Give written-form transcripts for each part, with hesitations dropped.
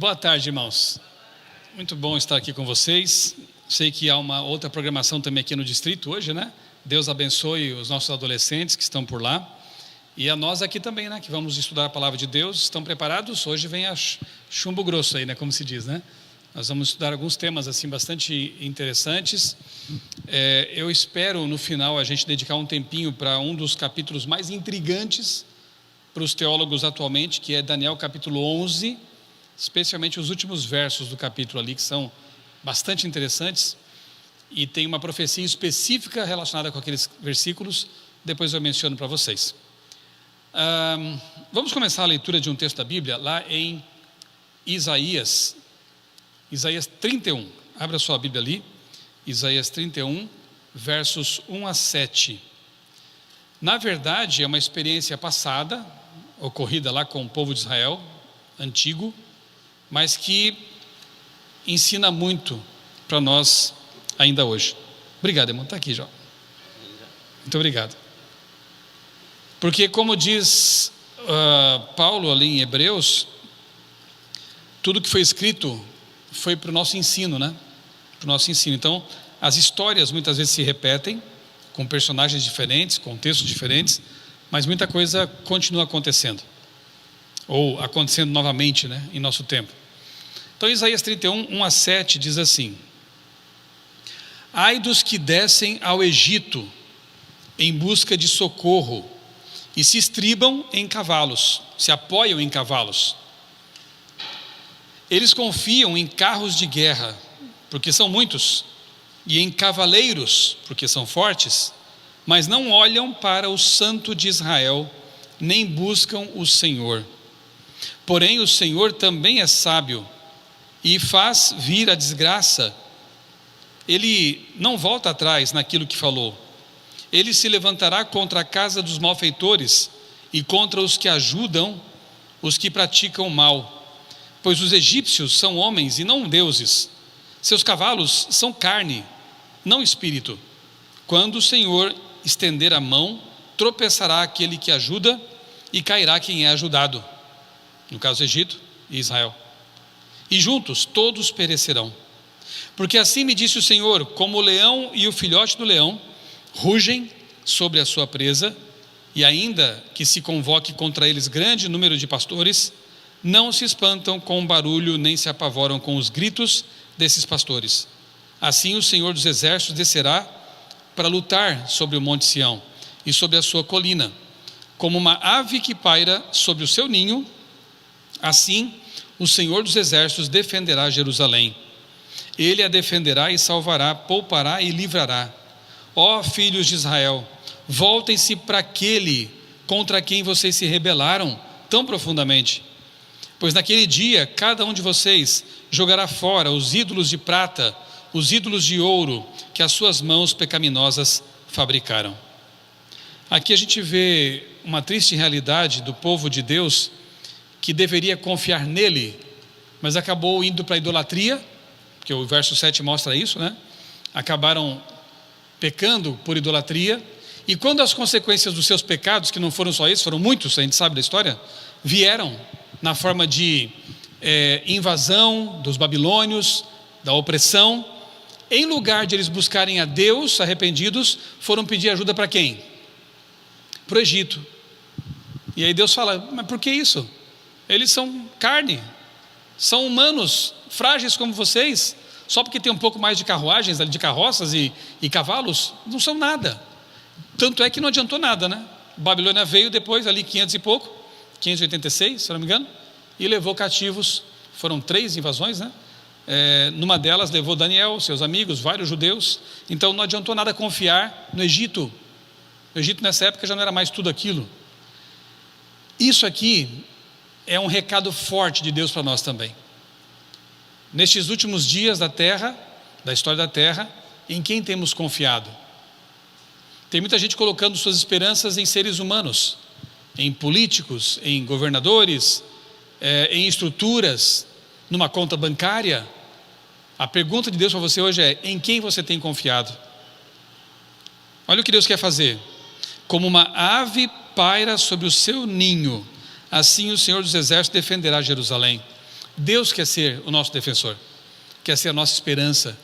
Boa tarde, irmãos. Muito bom estar aqui com vocês. Sei que há uma outra programação também aqui no distrito hoje, né? Deus abençoe os nossos adolescentes que estão por lá. E a nós aqui também, né? Que vamos estudar a palavra de Deus. Estão preparados? Hoje vem a chumbo grosso aí, né? Como se diz, né? Nós vamos estudar alguns temas assim bastante interessantes. Eu espero no final a gente dedicar um tempinho para um dos capítulos mais intrigantes para os teólogos atualmente, que é Daniel capítulo 11, especialmente os últimos versos do capítulo ali, que são bastante interessantes, e tem uma profecia específica relacionada com aqueles versículos. Depois eu menciono para vocês. Vamos começar a leitura de um texto da Bíblia, lá em Isaías 31, abra sua Bíblia ali, Isaías 31, versos 1 a 7. Na verdade, é uma experiência passada, ocorrida lá com o povo de Israel, antigo, mas que ensina muito para nós ainda hoje. Obrigado, irmão, está aqui já. Muito obrigado. Porque como diz Paulo ali em Hebreus, tudo que foi escrito foi para o nosso ensino, né? Para o nosso ensino. Então, as histórias muitas vezes se repetem, com personagens diferentes, contextos diferentes, mas muita coisa continua acontecendo, ou acontecendo novamente, né, em nosso tempo. Então, Isaías 31, 1 a 7 diz assim: Ai dos que descem ao Egito em busca de socorro e se estribam em cavalos, se apoiam em cavalos. Eles confiam em carros de guerra, porque são muitos, e em cavaleiros, porque são fortes, mas não olham para o Santo de Israel, nem buscam o Senhor. Porém, o Senhor também é sábio e faz vir a desgraça. Ele não volta atrás naquilo que falou. Ele se levantará contra a casa dos malfeitores e contra os que ajudam os que praticam o mal. Pois os egípcios são homens e não deuses. Seus cavalos são carne, não espírito. Quando o Senhor estender a mão, tropeçará aquele que ajuda e cairá quem é ajudado. No caso, Egito e Israel. E juntos todos perecerão. Porque assim me disse o Senhor: como o leão e o filhote do leão rugem sobre a sua presa, e ainda que se convoque contra eles grande número de pastores, não se espantam com o barulho, nem se apavoram com os gritos desses pastores. Assim o Senhor dos exércitos descerá para lutar sobre o monte Sião e sobre a sua colina. Como uma ave que paira sobre o seu ninho, assim o Senhor dos exércitos defenderá Jerusalém. Ele a defenderá e salvará, poupará e livrará. Ó filhos de Israel, voltem-se para aquele contra quem vocês se rebelaram tão profundamente. Pois naquele dia, cada um de vocês jogará fora os ídolos de prata, os ídolos de ouro que as suas mãos pecaminosas fabricaram. Aqui a gente vê uma triste realidade do povo de Deus, que deveria confiar nele, mas acabou indo para a idolatria, porque o verso 7 mostra isso, né? Acabaram pecando por idolatria, e quando as consequências dos seus pecados, que não foram só esses, foram muitos, a gente sabe da história, vieram na forma de invasão dos babilônios, da opressão, em lugar de eles buscarem a Deus arrependidos, foram pedir ajuda para quem? Para o Egito. E aí Deus fala: mas por que isso? Eles são carne, são humanos, frágeis como vocês, só porque tem um pouco mais de carruagens, de carroças e cavalos, não são nada. Tanto é que não adiantou nada, né? Babilônia veio depois, ali 500 e pouco, 586, se não me engano, e levou cativos. Foram 3 invasões, né? Numa delas levou Daniel, seus amigos, vários judeus. Então não adiantou nada confiar no Egito. O Egito nessa época já não era mais tudo aquilo. Isso aqui é um recado forte de Deus para nós também. Nestes últimos dias da terra, da história da terra, em quem temos confiado? Tem muita gente colocando suas esperanças em seres humanos, em políticos, em governadores, em estruturas, numa conta bancária. A pergunta de Deus para você hoje é: em quem você tem confiado? Olha o que Deus quer fazer. Como uma ave paira sobre o seu ninho, assim o Senhor dos exércitos defenderá Jerusalém. Deus quer ser o nosso defensor, quer ser a nossa esperança,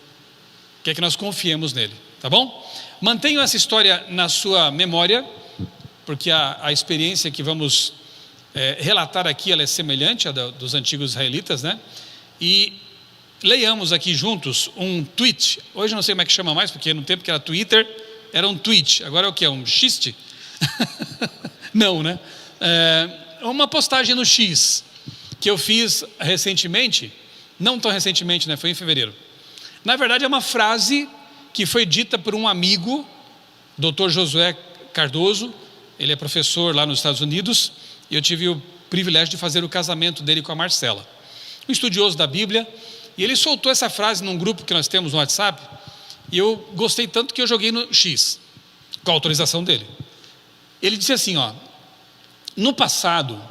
quer que nós confiemos nele, tá bom? Mantenham essa história na sua memória, porque a experiência que vamos relatar aqui, ela é semelhante à dos antigos israelitas, né? E leiamos aqui juntos um tweet. Hoje eu não sei como é que chama mais, porque no tempo que era Twitter, era um tweet. Agora é o que? Um xiste? Não, né? Uma postagem no X, que eu fiz recentemente, não tão recentemente, né? Foi em fevereiro. Na verdade é uma frase que foi dita por um amigo, Dr. Josué Cardoso. Ele é professor lá nos Estados Unidos, e eu tive o privilégio de fazer o casamento dele com a Marcela, um estudioso da Bíblia, e ele soltou essa frase num grupo que nós temos no WhatsApp, e eu gostei tanto que eu joguei no X, com a autorização dele. Ele disse assim, no passado,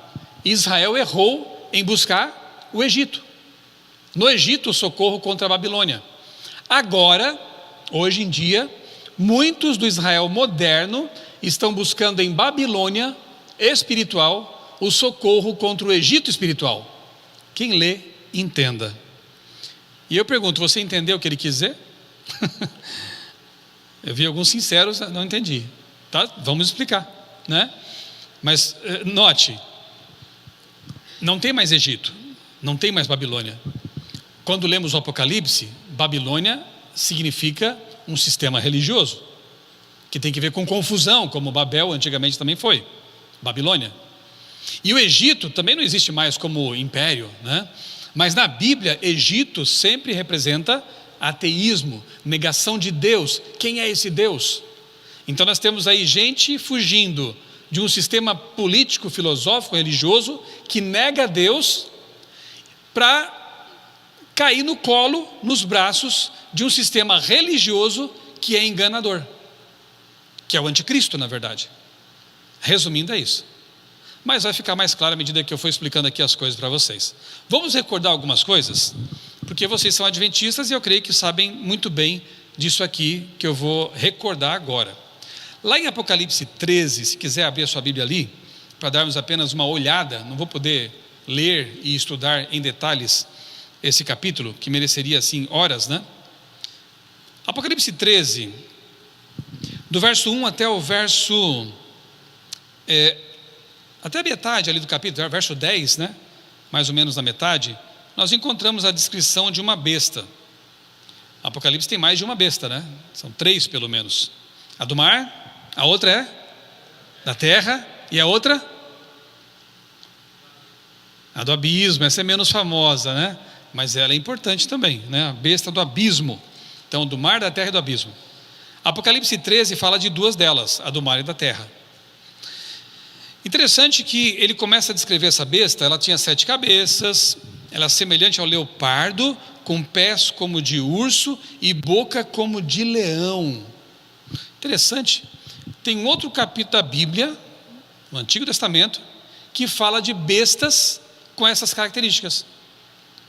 Israel errou em buscar o Egito. No Egito, o socorro contra a Babilônia. Agora, hoje em dia, muitos do Israel moderno estão buscando em Babilônia espiritual o socorro contra o Egito espiritual. Quem lê, entenda. E eu pergunto, você entendeu o que ele quis dizer? Eu vi alguns sinceros, não entendi. Tá? Vamos explicar, né? Mas note, não tem mais Egito, não tem mais Babilônia. Quando lemos o Apocalipse, Babilônia significa um sistema religioso, que tem que ver com confusão, como Babel antigamente também foi, Babilônia. E o Egito também não existe mais como império, né? Mas na Bíblia, Egito sempre representa ateísmo, negação de Deus. Quem é esse Deus? Então nós temos aí gente fugindo de um sistema político, filosófico, religioso, que nega Deus, para cair no colo, nos braços de um sistema religioso que é enganador, que é o anticristo, na verdade. Resumindo, é isso. Mas vai ficar mais claro à medida que eu for explicando aqui as coisas para vocês. Vamos recordar algumas coisas, porque vocês são adventistas e eu creio que sabem muito bem disso aqui que eu vou recordar agora. Lá em Apocalipse 13, se quiser abrir a sua Bíblia ali, para darmos apenas uma olhada, não vou poder ler e estudar em detalhes esse capítulo, que mereceria assim horas, né? Apocalipse 13, do verso 1 até o verso, até a metade ali do capítulo, verso 10, né? Mais ou menos na metade, nós encontramos a descrição de uma besta. Apocalipse tem mais de uma besta, né? São 3 pelo menos. A do mar, a outra é da terra, e a outra? A do abismo. Essa é menos famosa, né? Mas ela é importante também, né? A besta do abismo. Então, do mar, da terra e do abismo. Apocalipse 13 fala de 2 delas, a do mar e da terra. Interessante que ele começa a descrever essa besta. Ela tinha 7 cabeças, ela é semelhante ao leopardo, com pés como de urso e boca como de leão. Interessante. Tem um outro capítulo da Bíblia, no Antigo Testamento, que fala de bestas com essas características.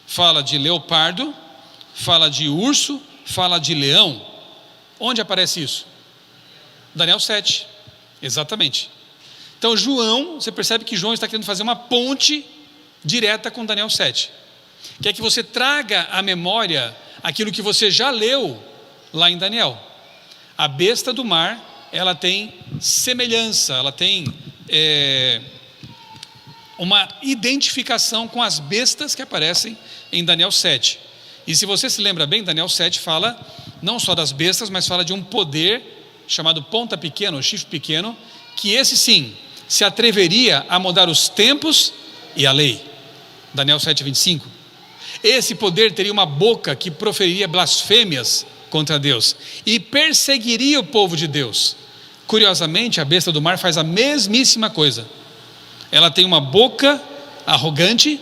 Fala de leopardo, fala de urso, fala de leão. Onde aparece isso? Daniel 7, exatamente. Então João, você percebe que João está querendo fazer uma ponte direta com Daniel 7. Quer que você traga à memória aquilo que você já leu lá em Daniel. A besta do mar, ela tem semelhança, ela tem uma identificação com as bestas que aparecem em Daniel 7. E se você se lembra bem, Daniel 7 fala não só das bestas, mas fala de um poder chamado ponta pequena, ou chifre pequeno, que esse sim se atreveria a mudar os tempos e a lei. Daniel 7:25. Esse poder teria uma boca que proferiria blasfêmias contra Deus e perseguiria o povo de Deus. Curiosamente, a besta do mar faz a mesmíssima coisa. Ela tem uma boca arrogante,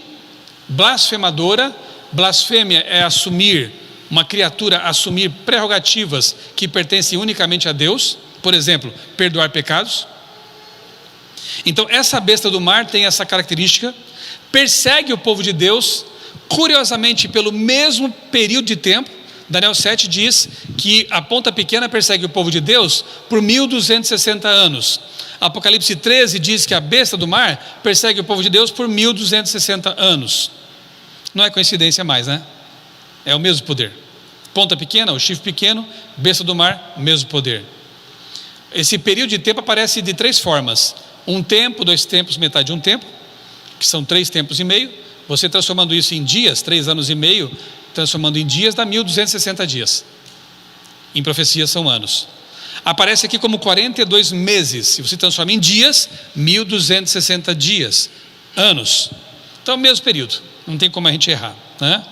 blasfemadora. Blasfêmia é assumir, uma criatura assumir prerrogativas que pertencem unicamente a Deus. Por exemplo, perdoar pecados. Então essa besta do mar tem essa característica, persegue o povo de Deus, curiosamente pelo mesmo período de tempo. Daniel 7 diz que a ponta pequena persegue o povo de Deus por 1260 anos. Apocalipse 13 diz que a besta do mar persegue o povo de Deus por 1260 anos. Não é coincidência mais, né? É o mesmo poder. Ponta pequena, o chifre pequeno, besta do mar, mesmo poder. Esse período de tempo aparece de 3 formas: um tempo, 2 tempos, metade de um tempo, que são 3 tempos e meio. Você transformando isso em dias, 3 anos e meio, transformando em dias, dá 1260 dias. Em profecia são anos. Aparece aqui como 42 meses. Se você transforma em dias, 1260 dias, anos. Então é o mesmo período, não tem como a gente errar, né?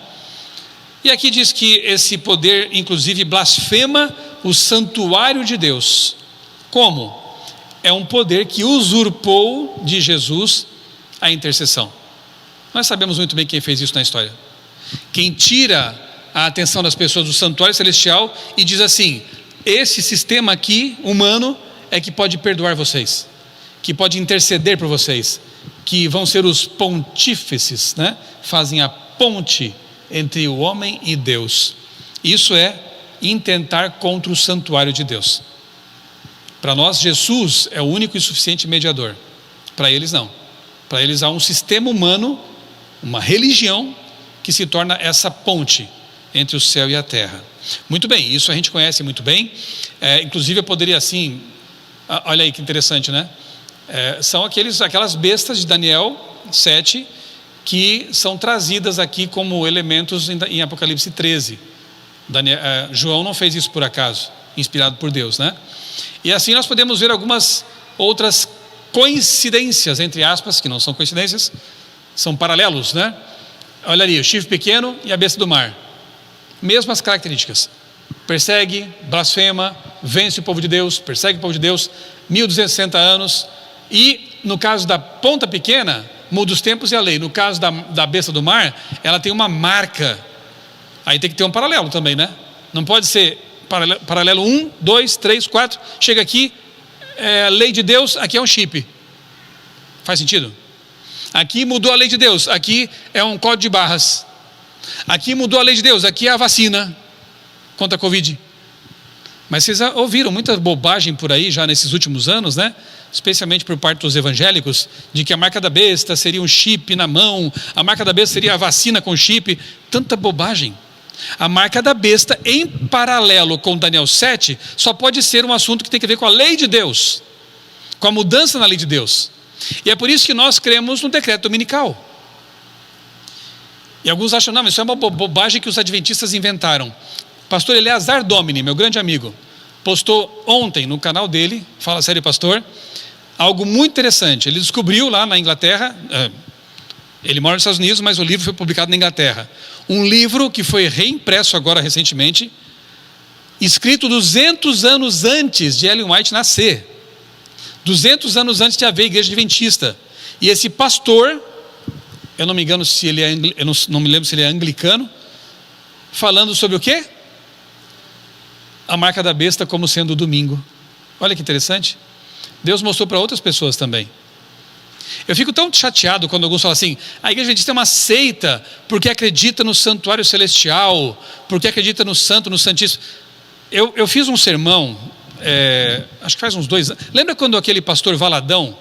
E aqui diz que esse poder inclusive blasfema o santuário de Deus. Como? É um poder que usurpou de Jesus a intercessão. Nós sabemos muito bem quem fez isso na história. Quem tira a atenção das pessoas do santuário celestial e diz assim: esse sistema aqui, humano, é que pode perdoar vocês, que pode interceder por vocês, que vão ser os pontífices, né? Fazem a ponte entre o homem e Deus. Isso é intentar contra o santuário de Deus. Para nós, Jesus é o único e suficiente mediador. Para eles não. Para eles há um sistema humano, uma religião, que se torna essa ponte entre o céu e a terra. Muito bem, isso a gente conhece muito bem. Inclusive eu poderia assim, olha aí que interessante, né? São aquelas bestas de Daniel 7, que são trazidas aqui como elementos em Apocalipse 13. João não fez isso por acaso, inspirado por Deus, né? E assim nós podemos ver algumas outras coincidências, entre aspas, que não são coincidências, são paralelos, né? Olha ali, o chifre pequeno e a besta do mar. Mesmas características. Persegue, blasfema, vence o povo de Deus, persegue o povo de Deus, 1260 anos. E no caso da ponta pequena, muda os tempos e a lei. No caso da besta do mar, ela tem uma marca. Aí tem que ter um paralelo também, né? Não pode ser paralelo 1, 2, 3, 4. Chega aqui, lei de Deus, aqui é um chip. Faz sentido? Aqui mudou a lei de Deus, aqui é um código de barras. Aqui mudou a lei de Deus, aqui é a vacina contra a Covid. Mas vocês ouviram muita bobagem por aí já nesses últimos anos, né? Especialmente por parte dos evangélicos, de que a marca da besta seria um chip na mão, a marca da besta seria a vacina com chip. Tanta bobagem. A marca da besta, em paralelo com Daniel 7, só pode ser um assunto que tem a ver com a lei de Deus, com a mudança na lei de Deus. E é por isso que nós cremos no decreto dominical. E alguns acham, não, isso é uma bobagem que os adventistas inventaram. Pastor Eleazar Domini, meu grande amigo, postou ontem no canal dele, Fala Sério Pastor, algo muito interessante. Ele descobriu lá na Inglaterra, ele mora nos Estados Unidos, mas o livro foi publicado na Inglaterra. Um livro que foi reimpresso agora recentemente, escrito 200 anos antes de Ellen White nascer. 200 anos antes de haver igreja adventista. E esse pastor, eu não me engano se ele é, eu não me lembro se ele é anglicano, falando sobre o quê? A marca da besta como sendo o domingo. Olha que interessante. Deus mostrou para outras pessoas também. Eu fico tão chateado quando alguns falam assim: a igreja adventista é uma seita porque acredita no santuário celestial, porque acredita no santo, no santíssimo. Eu fiz um sermão, acho que faz uns 2 anos. Lembra quando aquele pastor Valadão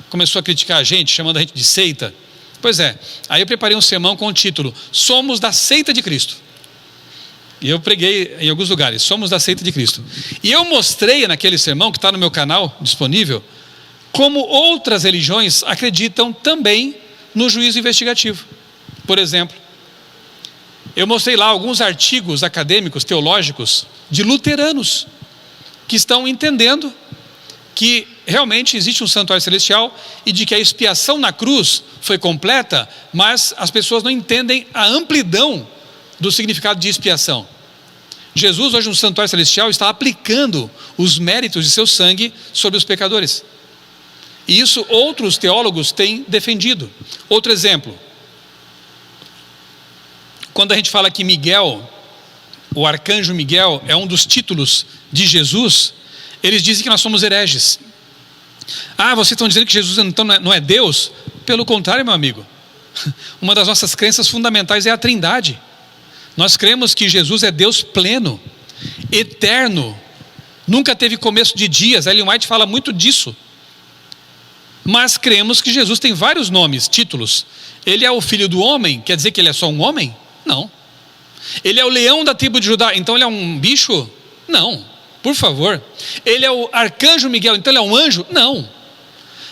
começou a criticar a gente, chamando a gente de seita? Pois é, aí eu preparei um sermão com o título Somos da Seita de Cristo. E eu preguei em alguns lugares, somos da seita de Cristo. E eu mostrei naquele sermão, que está no meu canal disponível, como outras religiões acreditam também no juízo investigativo. Por exemplo, eu mostrei lá alguns artigos acadêmicos, teológicos, de luteranos, que estão entendendo que realmente existe um santuário celestial e de que a expiação na cruz foi completa, mas as pessoas não entendem a amplidão do significado de expiação. Jesus hoje no santuário celestial está aplicando os méritos de seu sangue sobre os pecadores. E isso outros teólogos têm defendido. Outro exemplo, quando a gente fala que Miguel, o arcanjo Miguel, é um dos títulos de Jesus, eles dizem que nós somos hereges. Ah, vocês estão dizendo que Jesus então não é Deus? Pelo contrário, meu amigo. Uma das nossas crenças fundamentais é a Trindade. Nós cremos que Jesus é Deus pleno, eterno, nunca teve começo de dias. Ellen White fala muito disso. Mas cremos que Jesus tem vários nomes, títulos. Ele é o filho do homem, quer dizer que ele é só um homem? Não. Ele é o leão da tribo de Judá, então ele é um bicho? Não, por favor. Ele é o arcanjo Miguel, então ele é um anjo? Não.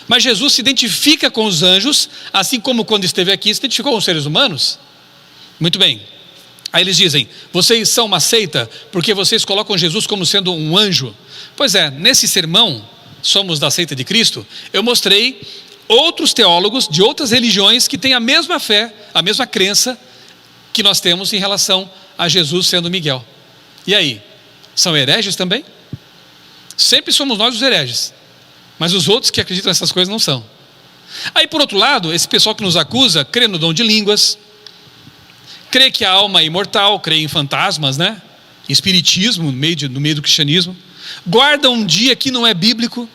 Mas Jesus se identifica com os anjos, assim como quando esteve aqui se identificou com os seres humanos. Muito bem. Aí eles dizem, vocês são uma seita porque vocês colocam Jesus como sendo um anjo. Pois é, nesse sermão, somos da seita de Cristo, eu mostrei outros teólogos de outras religiões que têm a mesma fé, a mesma crença que nós temos em relação a Jesus sendo Miguel. E aí, são hereges também? Sempre somos nós os hereges, mas os outros que acreditam nessas coisas não são. Aí por outro lado, esse pessoal que nos acusa, crê no dom de línguas, crê que a alma é imortal, crê em fantasmas, né? Espiritismo no meio do cristianismo, guarda um dia que não é bíblico,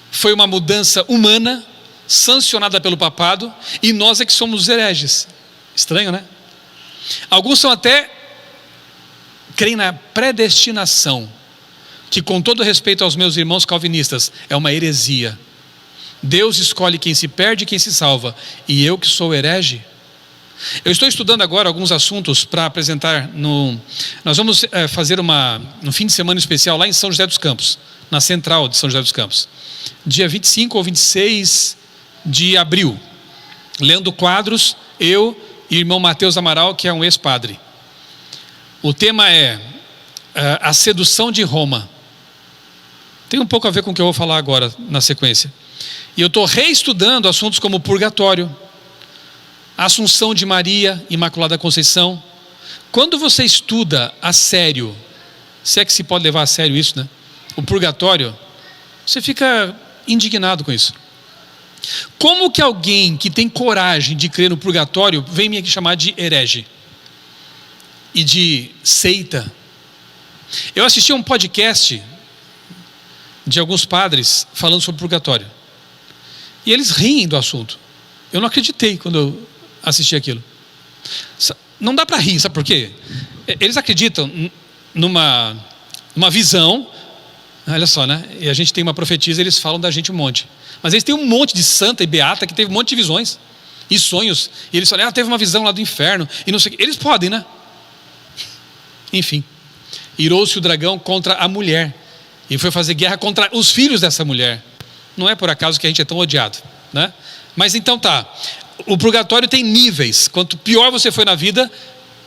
foi uma mudança humana, sancionada pelo papado, e nós é que somos os hereges. Estranho, né? Alguns são até, creem na predestinação, que com todo respeito aos meus irmãos calvinistas, é uma heresia. Deus escolhe quem se perde e quem se salva, e eu que sou herege? Eu estou estudando agora alguns assuntos para apresentar nós vamos fazer um fim de semana especial lá em São José dos Campos, na central de São José dos Campos, dia 25 ou 26 de abril, lendo quadros, eu e o irmão Mateus Amaral, que é um ex-padre. O tema é a sedução de Roma. Tem um pouco a ver com o que eu vou falar agora na sequência. E eu estou reestudando assuntos como purgatório, a Assunção de Maria, Imaculada Conceição. Quando você estuda a sério, se é que se pode levar a sério isso, né? O purgatório, você fica indignado com isso. Como que alguém que tem coragem de crer no purgatório vem me chamar de herege e de seita? Eu assisti a um podcast de alguns padres falando sobre purgatório, e eles riem do assunto. Eu não acreditei quando eu assisti aquilo. Não dá para rir, sabe por quê? Eles acreditam numa visão. Olha só, né? E a gente tem uma profetisa, eles falam da gente um monte. Mas eles têm um monte de santa e beata que teve um monte de visões e sonhos. E eles falam, ela teve uma visão lá do inferno e não sei o que. Eles podem, né? Enfim. Irou-se o dragão contra a mulher e foi fazer guerra contra os filhos dessa mulher. Não é por acaso que a gente é tão odiado, né? Mas então tá. O purgatório tem níveis. Quanto pior você foi na vida,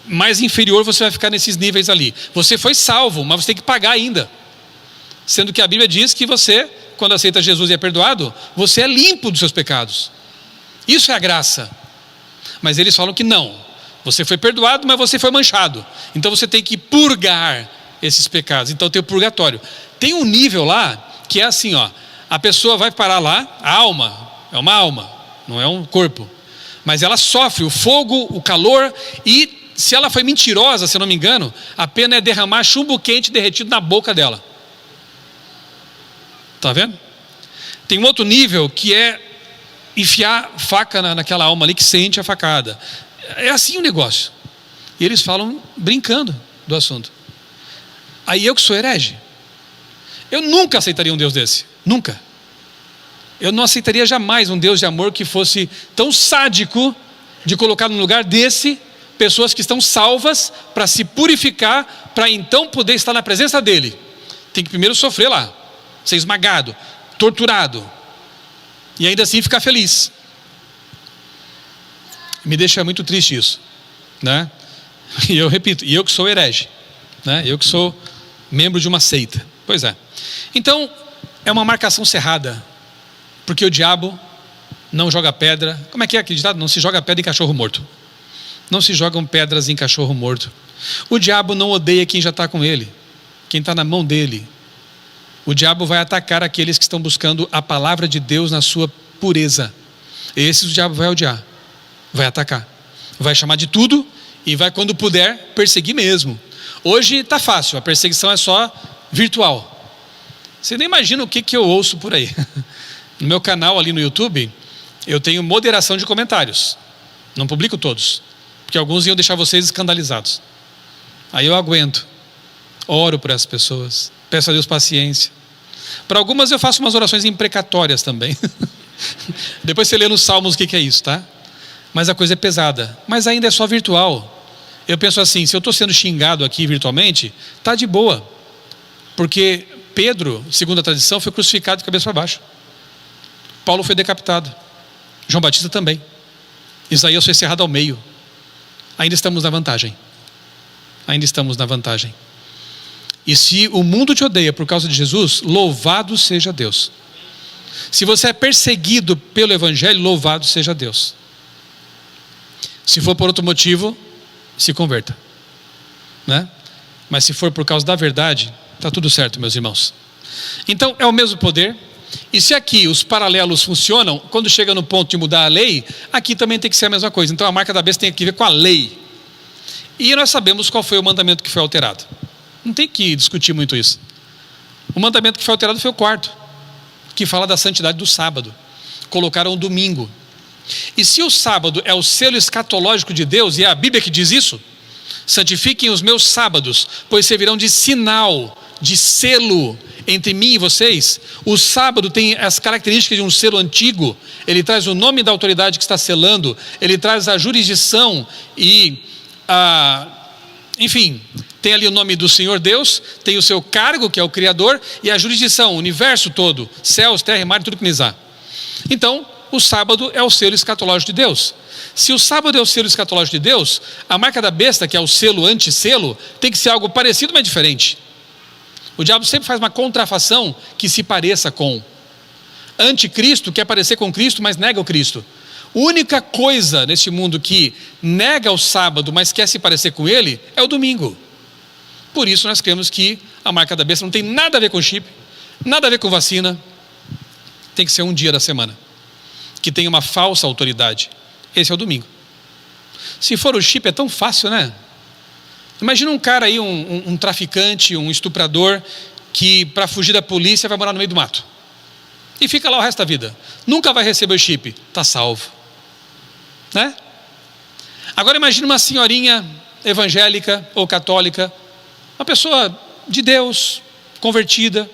mais inferior você vai ficar nesses níveis ali. Você foi salvo, mas você tem que pagar ainda. Sendo que a Bíblia diz que você, quando aceita Jesus e é perdoado, você é limpo dos seus pecados. Isso é a graça. Mas eles falam que não. Você foi perdoado, mas você foi manchado. Então você tem que purgar esses pecados. Então tem o purgatório. Tem um nível lá que é assim, ó. A pessoa vai parar lá, a alma, é uma alma, não é um corpo. Mas ela sofre o fogo, o calor, e se ela foi mentirosa, se eu não me engano, a pena é derramar chumbo quente derretido na boca dela. Está vendo? Tem um outro nível que é enfiar faca naquela alma ali que sente a facada. É assim o negócio. E eles falam brincando do assunto. Aí eu que sou herege. Eu nunca aceitaria um Deus desse. Nunca. Eu não aceitaria jamais um Deus de amor que fosse tão sádico de colocar num lugar desse pessoas que estão salvas para se purificar, para então poder estar na presença dele. Tem que primeiro sofrer lá, ser esmagado, torturado, e ainda assim ficar feliz. Me deixa muito triste isso, né? E eu repito, e eu que sou herege, né? Eu que sou membro de uma seita. Pois é. Então, é uma marcação cerrada, porque o diabo não joga pedra. Como é que é aquele ditado? Não se joga pedra em cachorro morto. Não se jogam pedras em cachorro morto. O diabo não odeia quem já está com ele, quem está na mão dele. O diabo vai atacar aqueles que estão buscando a palavra de Deus na sua pureza. Esses o diabo vai odiar, vai atacar, vai chamar de tudo e vai, quando puder, perseguir mesmo. Hoje está fácil, a perseguição é só virtual. Você nem imagina o que eu ouço por aí. No meu canal ali no YouTube, eu tenho moderação de comentários. Não publico todos, porque alguns iam deixar vocês escandalizados. Aí eu aguento, oro por essas pessoas, peço a Deus paciência. Para algumas eu faço umas orações imprecatórias também. Depois você lê nos Salmos o que é isso, tá? Mas a coisa é pesada. Mas ainda é só virtual. Eu penso assim, se eu estou sendo xingado aqui virtualmente, tá de boa. Porque Pedro, segundo a tradição, foi crucificado de cabeça para baixo. Paulo foi decapitado. João Batista também. Isaías foi cerrado ao meio. Ainda estamos na vantagem. Ainda estamos na vantagem. E se o mundo te odeia por causa de Jesus, louvado seja Deus. Se você é perseguido pelo Evangelho, louvado seja Deus. Se for por outro motivo, se converta, né? Mas se for por causa da verdade, está tudo certo, meus irmãos. Então é o mesmo poder. E se aqui os paralelos funcionam, quando chega no ponto de mudar a lei, aqui também tem que ser a mesma coisa. Então a marca da besta tem que ver com a lei. E nós sabemos qual foi o mandamento que foi alterado. Não tem que discutir muito isso. O mandamento que foi alterado foi o 4º, que fala da santidade do sábado. Colocaram o domingo. E se o sábado é o selo escatológico de Deus, e é a Bíblia que diz isso, santifiquem os meus sábados, pois servirão de sinal, de selo entre mim e vocês. O sábado tem as características de um selo antigo. Ele traz o nome da autoridade que está selando, ele traz a jurisdição e enfim, tem ali o nome do Senhor Deus, tem o seu cargo, que é o Criador, e a jurisdição, o universo todo, céus, terra e mar, tudo que nos há. Então, o sábado é o selo escatológico de Deus. Se o sábado é o selo escatológico de Deus, a marca da besta, que é o selo anti-selo, tem que ser algo parecido, mas diferente. O diabo sempre faz uma contrafação que se pareça com. Anticristo quer parecer com Cristo, mas nega o Cristo. A única coisa neste mundo que nega o sábado, mas quer se parecer com ele, é o domingo. Por isso nós cremos que a marca da besta não tem nada a ver com chip, nada a ver com vacina. Tem que ser um dia da semana que tem uma falsa autoridade. Esse é o domingo. Se for o chip é tão fácil, né? Imagina um cara aí, um traficante, um estuprador, que para fugir da polícia vai morar no meio do mato. E fica lá o resto da vida. Nunca vai receber o chip. Está salvo. Né? Agora imagina uma senhorinha evangélica ou católica, uma pessoa de Deus, convertida,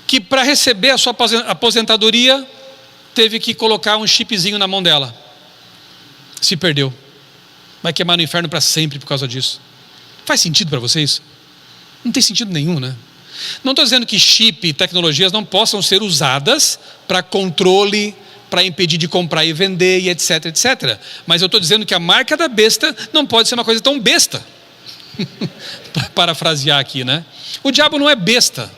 que para receber a sua aposentadoria, teve que colocar um chipzinho na mão dela. Se perdeu. Vai queimar no inferno para sempre por causa disso. Faz sentido para vocês? Não tem sentido nenhum, né? Não estou dizendo que chip e tecnologias não possam ser usadas para controle, para impedir de comprar e vender, e etc, etc. Mas eu estou dizendo que a marca da besta não pode ser uma coisa tão besta. Para parafrasear aqui, né? O diabo não é besta.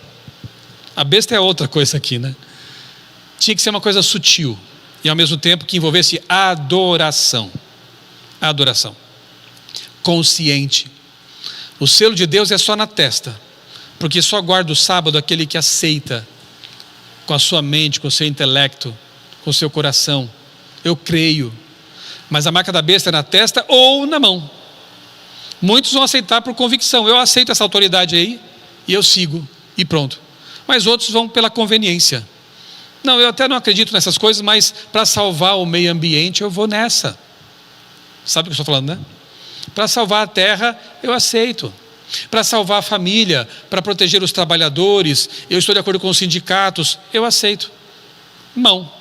A besta é outra coisa aqui, né? Tinha que ser uma coisa sutil e ao mesmo tempo que envolvesse adoração. Adoração. Consciente. O selo de Deus é só na testa, porque só guarda o sábado aquele que aceita com a sua mente, com o seu intelecto, com o seu coração. Eu creio. Mas a marca da besta é na testa ou na mão. Muitos vão aceitar por convicção. Eu aceito essa autoridade aí e eu sigo e pronto. Mas outros vão pela conveniência. Não, eu até não acredito nessas coisas, mas para salvar o meio ambiente eu vou nessa. Sabe o que eu estou falando, né? Para salvar a terra eu aceito. Para salvar a família, para proteger os trabalhadores, eu estou de acordo com os sindicatos, eu aceito. Mão,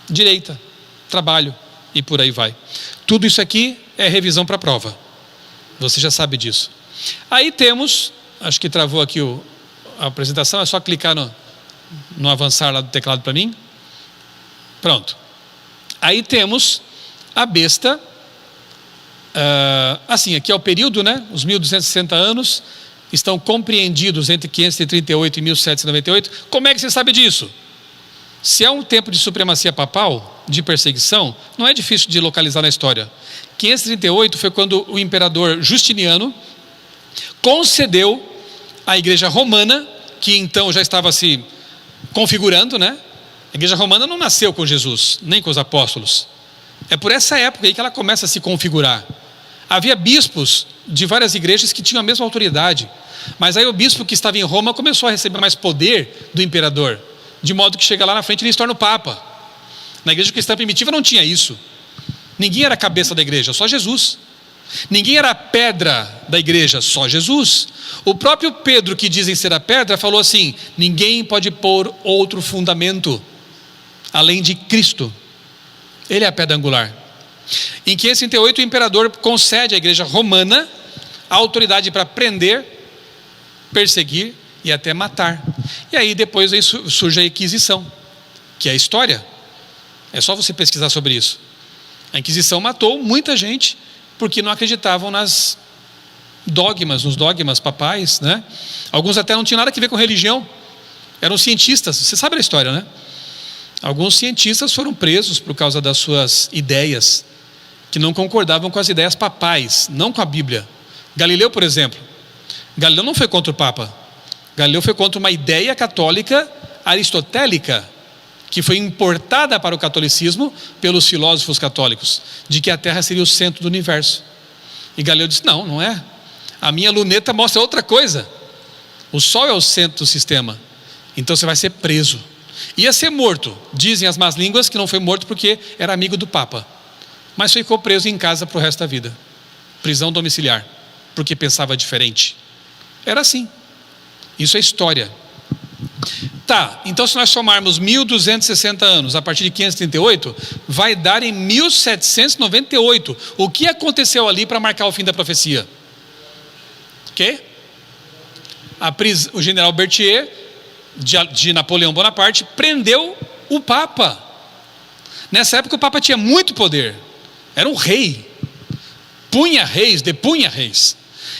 direita, trabalho e por aí vai. Tudo isso aqui é revisão para a prova. Você já sabe disso. Aí temos, acho que travou aqui a apresentação, é só clicar no avançar lá do teclado para mim. Pronto. Aí temos a besta, assim, aqui é o período, né? Os 1260 anos estão compreendidos entre 538 e 1798. Como é que você sabe disso? Se é um tempo de supremacia papal, de perseguição, não é difícil de localizar na história. 538 foi quando o imperador Justiniano concedeu à igreja romana, que então já estava se configurando, né? A igreja romana não nasceu com Jesus, nem com os apóstolos. É por essa época aí que ela começa a se configurar. Havia bispos de várias igrejas que tinham a mesma autoridade, mas aí o bispo que estava em Roma começou a receber mais poder do imperador, de modo que chega lá na frente e ele se torna o Papa. Na igreja cristã primitiva não tinha isso. Ninguém era a cabeça da igreja, só Jesus. Ninguém era a pedra da igreja, só Jesus. O próprio Pedro, que dizem ser a pedra, falou assim: ninguém pode pôr outro fundamento além de Cristo. Ele é a pedra angular. Em 538 o imperador concede à igreja romana a autoridade para prender, perseguir e até matar. E aí depois surge a Inquisição, que é a história. É só você pesquisar sobre isso. A Inquisição matou muita gente porque não acreditavam nos dogmas papais, né? Alguns até não tinham nada a ver com religião, eram cientistas. Você sabe a história, né? Alguns cientistas foram presos por causa das suas ideias, que não concordavam com as ideias papais, não com a Bíblia. Galileu, por exemplo, Galileu não foi contra o Papa. Galileu foi contra uma ideia católica aristotélica, que foi importada para o catolicismo pelos filósofos católicos, de que a Terra seria o centro do universo. E Galileu disse: não, não é. A minha luneta mostra outra coisa. O Sol é o centro do sistema. Então você vai ser preso. Ia ser morto. Dizem as más línguas que não foi morto porque era amigo do Papa, mas ficou preso em casa para o resto da vida. Prisão domiciliar, porque pensava diferente. Era assim. Isso é história. Tá, então se nós somarmos 1260 anos a partir de 538, vai dar em 1798. O que aconteceu ali para marcar o fim da profecia? O quê? O general Berthier, de Napoleão Bonaparte, prendeu o Papa. Nessa época o Papa tinha muito poder, era um rei, punha reis, depunha reis.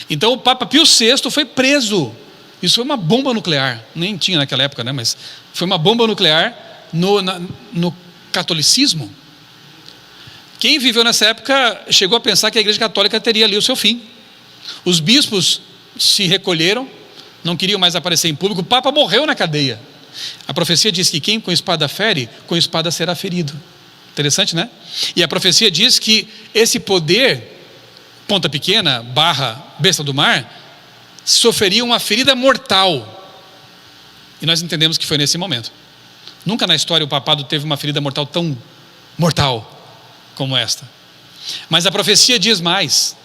Então o Papa Pio VI foi preso. Isso foi uma bomba nuclear, nem tinha naquela época, né? Mas foi uma bomba nuclear no catolicismo. Quem viveu nessa época chegou a pensar que a Igreja Católica teria ali o seu fim. Os bispos se recolheram, não queriam mais aparecer em público. O Papa morreu na cadeia. A profecia diz que quem com espada fere, com espada será ferido. Interessante, né? E a profecia diz que esse poder, ponta pequena, besta do mar, sofreria uma ferida mortal. E nós entendemos que foi nesse momento. Nunca na história o papado teve uma ferida mortal tão mortal como esta. Mas a profecia diz mais: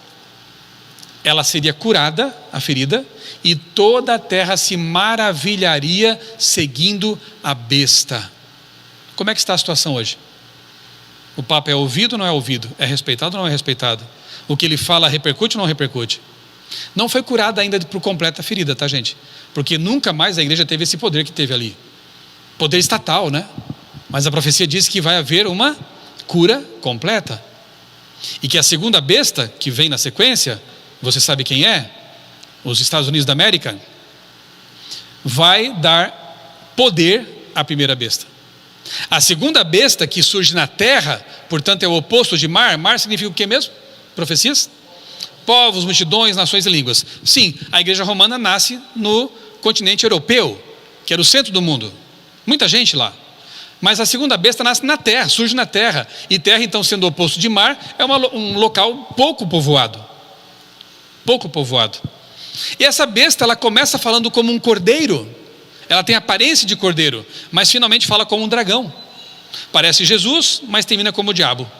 ela seria curada, a ferida, e toda a terra se maravilharia seguindo a besta. Como é que está a situação hoje? O Papa é ouvido ou não é ouvido? É respeitado ou não é respeitado? O que ele fala repercute ou não repercute? Não foi curada ainda por completa a ferida, tá, gente? Porque nunca mais a igreja teve esse poder que teve ali. Poder estatal, né? Mas a profecia diz que vai haver uma cura completa. E que a segunda besta, que vem na sequência, você sabe quem é? Os Estados Unidos da América. Vai dar poder à primeira besta. A segunda besta que surge na terra, portanto é o oposto de mar. Mar significa o que mesmo? Profecias? Povos, multidões, nações e línguas. Sim, a igreja romana nasce no continente europeu, que era o centro do mundo. Muita gente lá. Mas a segunda besta nasce na terra, surge na terra. E terra, então, sendo o oposto de mar, é um local pouco povoado. Pouco povoado. E essa besta, ela começa falando como um cordeiro. Ela tem aparência de cordeiro, mas finalmente fala como um dragão. Parece Jesus, mas termina como o diabo.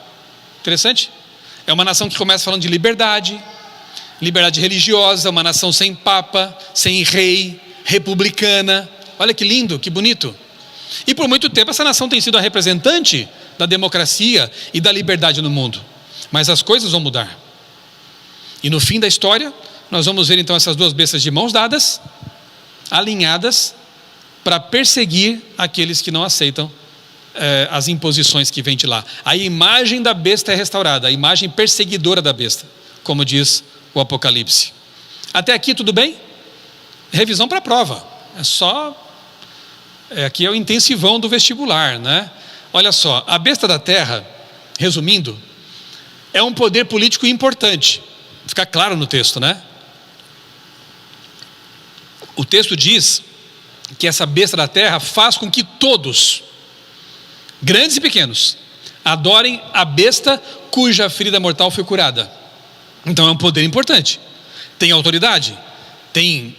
Interessante? É uma nação que começa falando de liberdade religiosa, uma nação sem papa, sem rei, republicana. Olha que lindo, que bonito. E por muito tempo essa nação tem sido a representante da democracia e da liberdade no mundo. Mas as coisas vão mudar. E no fim da história, nós vamos ver então essas duas bestas de mãos dadas, alinhadas, para perseguir aqueles que não aceitam as imposições que vêm de lá. A imagem da besta é restaurada, a imagem perseguidora da besta, como diz o Apocalipse. Até aqui tudo bem? Revisão para a prova. Aqui é o intensivão do vestibular, né? Olha só, a besta da terra, resumindo, é um poder político importante. Fica claro no texto, né? O texto diz que essa besta da terra faz com que todos, grandes e pequenos, adorem a besta cuja ferida mortal foi curada. Então é um poder importante. Tem autoridade, tem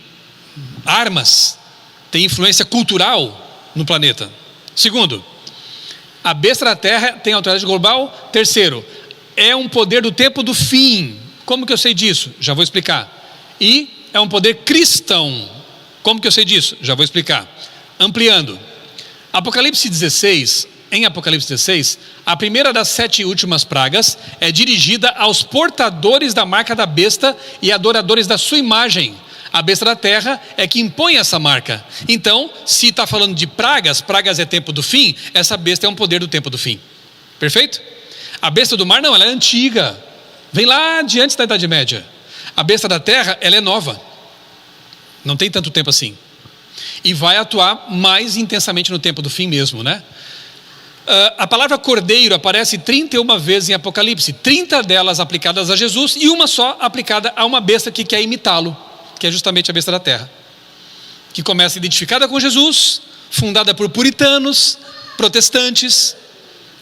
armas, tem influência cultural no planeta. Segundo, a besta da terra tem autoridade global. Terceiro, é um poder do tempo do fim. Como que eu sei disso? Já vou explicar. E é um poder cristão. Como que eu sei disso? Já vou explicar. Ampliando. Em Apocalipse 16, a primeira das 7 últimas pragas é dirigida aos portadores da marca da besta e adoradores da sua imagem. A besta da terra é que impõe essa marca. Então, se está falando de pragas é tempo do fim, essa besta é um poder do tempo do fim. Perfeito? A besta do mar não, ela é antiga. Vem lá de antes da Idade Média. A besta da terra, ela é nova. Não tem tanto tempo assim. E vai atuar mais intensamente no tempo do fim mesmo, né? A palavra cordeiro aparece 31 vezes em Apocalipse, 30 delas aplicadas a Jesus e uma só aplicada a uma besta que quer imitá-lo, que é justamente a besta da terra, que começa identificada com Jesus, fundada por puritanos, protestantes,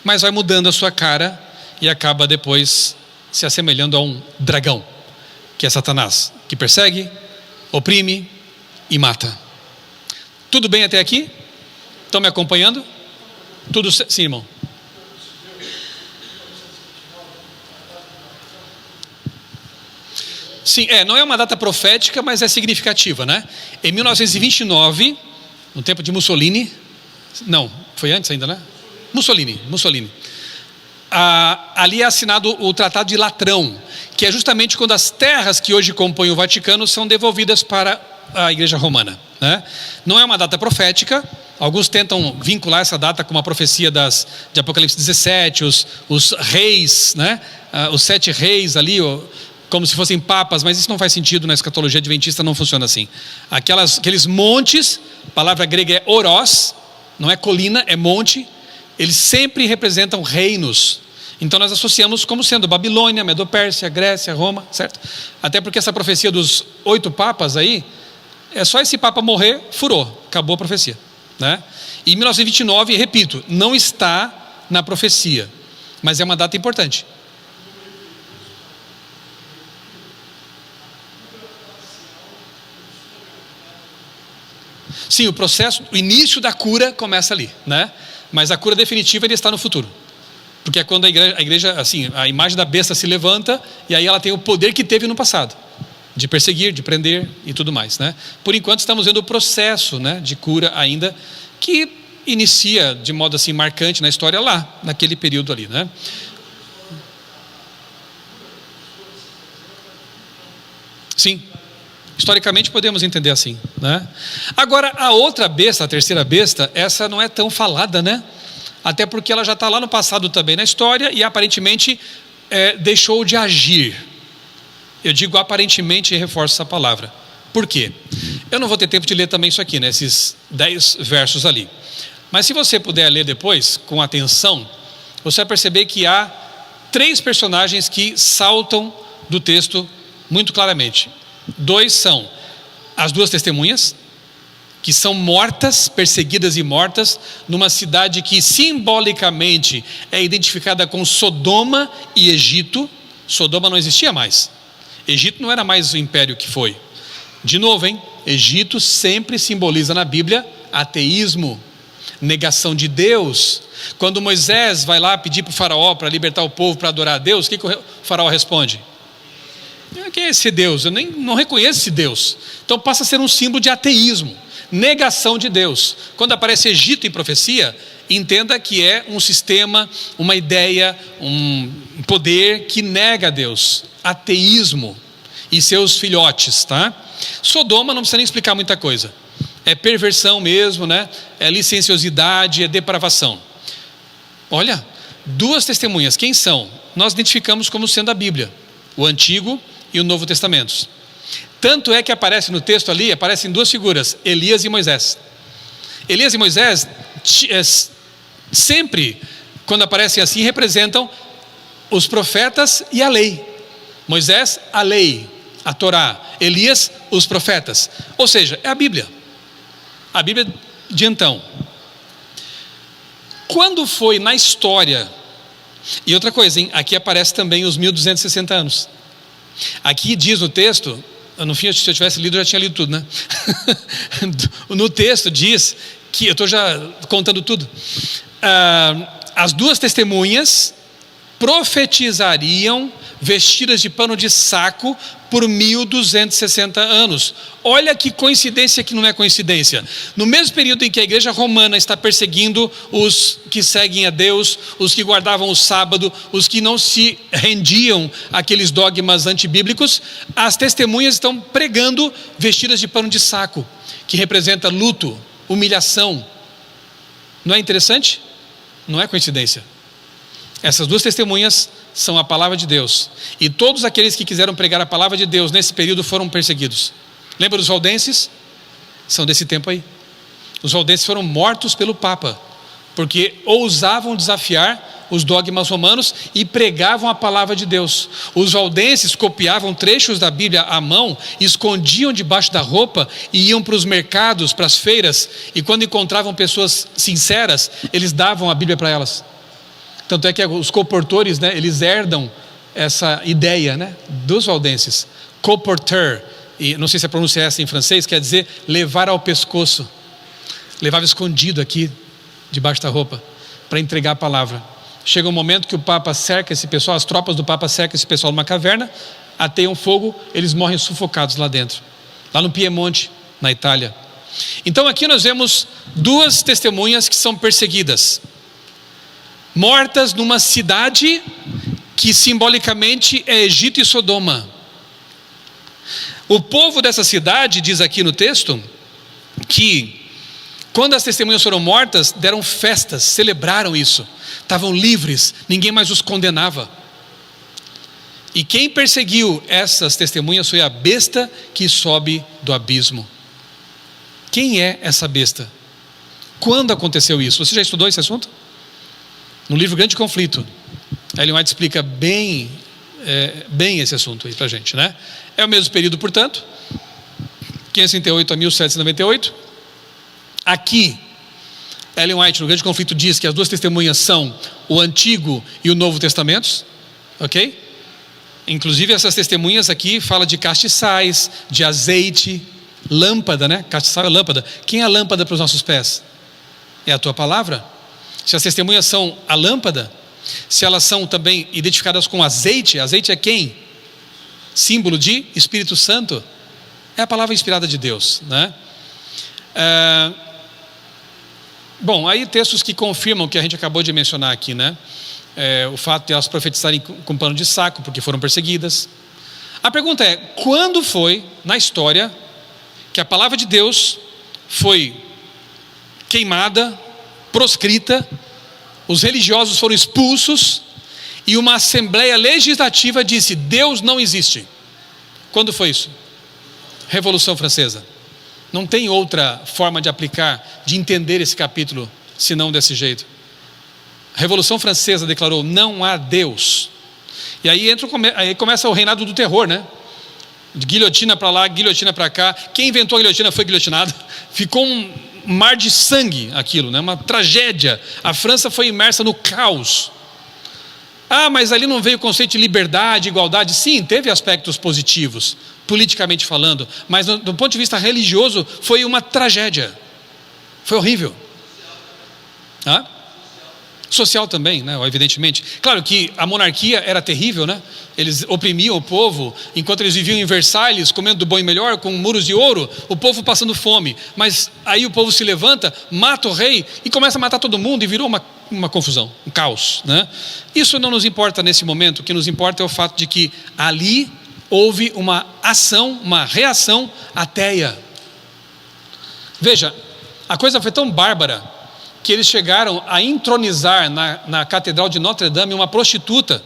mas vai mudando a sua cara e acaba depois se assemelhando a um dragão, que é Satanás, que persegue, oprime e mata. Tudo bem até aqui? Estão me acompanhando? Tudo certo? Sim, irmão. Sim, não é uma data profética, mas é significativa, né? Em 1929, no tempo de Mussolini, não, foi antes ainda, né? Mussolini. Ali é assinado o Tratado de Latrão, que é justamente quando as terras que hoje compõem o Vaticano são devolvidas para a Igreja Romana, né? Não é uma data profética. Alguns tentam vincular essa data com uma profecia de Apocalipse 17, os reis, né? Os 7 reis ali, como se fossem papas, mas isso não faz sentido na escatologia adventista, não funciona assim. Aqueles montes, a palavra grega é oros, não é colina, é monte, eles sempre representam reinos. Então nós associamos como sendo Babilônia, Medo-Pérsia, Grécia, Roma, certo? Até porque essa profecia dos 8 papas aí, é só esse papa morrer, furou, acabou a profecia, né? E em 1929, repito, não está na profecia, mas é uma data importante. Sim, o início da cura começa ali, né? Mas a cura definitiva ele está no futuro. Porque é quando a igreja, assim, a imagem da besta se levanta e aí ela tem o poder que teve no passado, de perseguir, de prender e tudo mais, né? Por enquanto estamos vendo o processo, né, de cura ainda, que inicia de modo assim marcante na história lá, naquele período ali, né? Sim, historicamente podemos entender assim, né? Agora a outra besta, a terceira besta, essa não é tão falada, né? Até porque ela já está lá no passado também na história e aparentemente deixou de agir. Eu digo aparentemente e reforço essa palavra. Por quê? Eu não vou ter tempo de ler também isso aqui, né? Esses 10 versos ali. Mas se você puder ler depois, com atenção, você vai perceber que há 3 personagens que saltam do texto muito claramente. 2 são as 2 testemunhas, que são mortas, perseguidas e mortas, numa cidade que simbolicamente é identificada com Sodoma e Egito. Sodoma não existia mais. Egito não era mais o império que foi. De novo, Egito sempre simboliza na Bíblia ateísmo, negação de Deus. Quando Moisés vai lá pedir para o faraó para libertar o povo para adorar a Deus, o que o faraó responde? Quem é esse Deus? Eu não reconheço esse Deus. Então passa a ser um símbolo de ateísmo, negação de Deus. Quando aparece Egito em profecia, entenda que é um sistema, uma ideia, um poder que nega a Deus. Ateísmo e seus filhotes, tá? Sodoma não precisa nem explicar muita coisa. É perversão mesmo, né? É licenciosidade, é depravação. Olha, 2 testemunhas, quem são? Nós identificamos como sendo a Bíblia, o Antigo e o Novo Testamentos. Tanto é que aparece no texto ali, aparecem 2 figuras, Elias e Moisés. Elias e Moisés, sempre, quando aparecem assim, representam os profetas e a lei. Moisés, a lei, a Torá. Elias, os profetas. Ou seja, é a Bíblia. A Bíblia de então. Quando foi na história, e outra coisa, aqui aparece também os 1260 anos. Aqui diz no texto, no fim, se eu tivesse lido, eu já tinha lido tudo, né? No texto diz que, eu estou já contando tudo, as 2 testemunhas profetizariam vestidas de pano de saco por 1260 anos. Olha que coincidência que não é coincidência. No mesmo período em que a igreja romana está perseguindo os que seguem a Deus, os que guardavam o sábado, os que não se rendiam àqueles dogmas antibíblicos, as testemunhas estão pregando vestidas de pano de saco, que representa luto, humilhação. Não é interessante? Não é coincidência. Essas duas testemunhas são a palavra de Deus, e todos aqueles que quiseram pregar a palavra de Deus nesse período foram perseguidos. Lembra dos valdenses? São desse tempo aí. Os valdenses foram mortos pelo Papa, porque ousavam desafiar os dogmas romanos e pregavam a palavra de Deus. Os valdenses copiavam trechos da Bíblia à mão, escondiam debaixo da roupa e iam para os mercados, para as feiras, e quando encontravam pessoas sinceras, eles davam a Bíblia para elas. Tanto é que os colportores, né, eles herdam essa ideia, né, dos valdenses. Colporteur, e não sei se a pronúncia é essa em francês, quer dizer levar ao pescoço. Levava escondido aqui, debaixo da roupa, para entregar a palavra. Chega um momento que o Papa cerca esse pessoal, as tropas do Papa cercam esse pessoal numa caverna, ateiam fogo, eles morrem sufocados lá dentro. Lá no Piemonte, na Itália. Então aqui nós vemos duas testemunhas que são perseguidas, mortas numa cidade que simbolicamente é Egito e Sodoma. O povo dessa cidade, diz aqui no texto, que quando as testemunhas foram mortas, deram festas, celebraram isso, estavam livres, ninguém mais os condenava. E quem perseguiu essas testemunhas foi a besta que sobe do abismo. Quem é essa besta? Quando aconteceu isso? Você já estudou esse assunto? No livro Grande Conflito, Ellen White explica bem esse assunto aí pra gente, né? É o mesmo período, portanto, 538 a 1798. Aqui, Ellen White, no Grande Conflito, diz que as duas testemunhas são o Antigo e o Novo Testamentos, ok? Inclusive essas testemunhas aqui falam de castiçais, de azeite, lâmpada, né? Castiçal é lâmpada. Quem é a lâmpada para os nossos pés? É a tua palavra. Se as testemunhas são a lâmpada, se elas são também identificadas com azeite, azeite é quem? Símbolo de Espírito Santo. É a palavra inspirada de Deus, né? Bom, aí textos que confirmam o que a gente acabou de mencionar aqui, né? O fato de elas profetizarem com pano de saco, porque foram perseguidas. A pergunta é, quando foi na história que a palavra de Deus foi queimada, proscrita, os religiosos foram expulsos e uma assembleia legislativa disse: Deus não existe? Quando foi isso? Revolução Francesa. Não tem outra forma de aplicar, de entender esse capítulo, senão desse jeito. A Revolução Francesa declarou: não há Deus. E aí começa o reinado do terror, né? De guilhotina para lá, guilhotina para cá. Quem inventou a guilhotina foi guilhotinado. Ficou um mar de sangue aquilo, né? Uma tragédia. A França foi imersa no caos. Ah, mas ali não veio o conceito de liberdade, igualdade. Sim, teve aspectos positivos, politicamente falando, mas do ponto de vista religioso foi uma tragédia. Foi horrível. Social também, né? Evidentemente. Claro que a monarquia era terrível, né? Eles oprimiam o povo, enquanto eles viviam em Versalhes, comendo do bom e melhor, com muros de ouro, o povo passando fome. Mas aí o povo se levanta, mata o rei e começa a matar todo mundo, e virou uma confusão, um caos, né? Isso não nos importa nesse momento. O que nos importa é o fato de que ali houve uma ação, uma reação ateia. Veja, a coisa foi tão bárbara que eles chegaram a entronizar na Catedral de Notre Dame uma prostituta,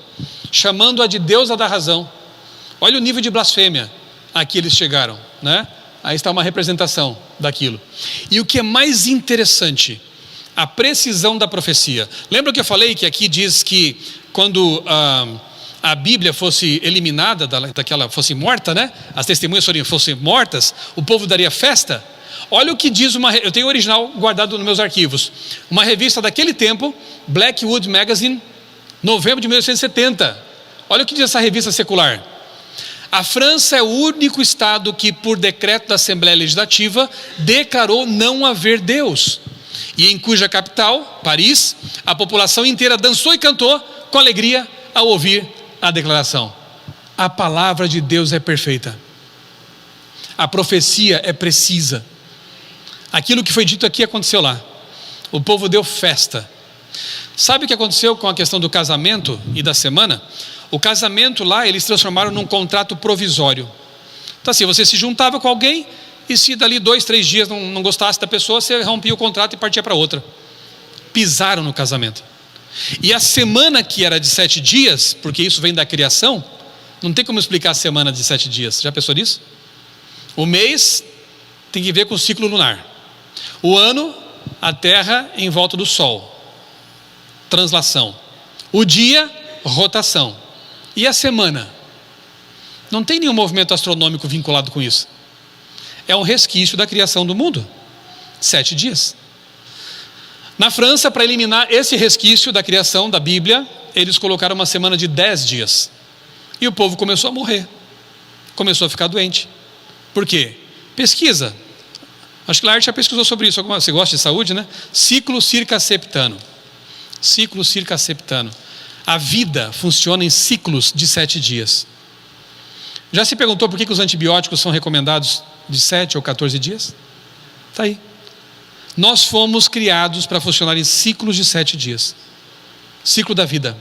chamando-a de deusa da razão. Olha o nível de blasfêmia a que eles chegaram, né? Aí está uma representação daquilo. E o que é mais interessante, a precisão da profecia. Lembra que eu falei que aqui diz que quando a Bíblia fosse eliminada, daquela fosse morta, né? As testemunhas fossem mortas, o povo daria festa? Olha o que diz eu tenho o original guardado nos meus arquivos, uma revista daquele tempo, Blackwood Magazine, novembro de 1970. Olha o que diz essa revista secular: a França é o único estado que, por decreto da Assembleia Legislativa, declarou não haver Deus, e em cuja capital, Paris, a população inteira dançou e cantou com alegria ao ouvir a declaração? A palavra de Deus é perfeita. A profecia é precisa. Aquilo que foi dito aqui aconteceu lá. O povo deu festa. Sabe o que aconteceu com a questão do casamento e da semana? O casamento lá, eles transformaram num contrato provisório. Então assim, você se juntava com alguém e se dali 2, 3 dias não gostasse da pessoa, você rompia o contrato e partia para outra. Pisaram no casamento. E a semana que era de 7 dias, porque isso vem da criação, não tem como explicar a semana de 7 dias. Já pensou nisso? O mês tem que ver com o ciclo lunar. O ano, a terra em volta do sol. Translação. O dia, rotação. E a semana? Não tem nenhum movimento astronômico vinculado com isso. É um resquício da criação do mundo. 7 dias. Na França, para eliminar esse resquício da criação da Bíblia, eles colocaram uma semana de 10 dias. E o povo começou a morrer. Começou a ficar doente. Por quê? Pesquisa. Acho que Laerte já pesquisou sobre isso. Você gosta de saúde, né? Ciclo circasseptano. Ciclo circasseptano. A vida funciona em ciclos de 7 dias. Já se perguntou por que os antibióticos são recomendados de 7 ou 14 dias? Está aí. Nós fomos criados para funcionar em ciclos de 7 dias. Ciclo da vida.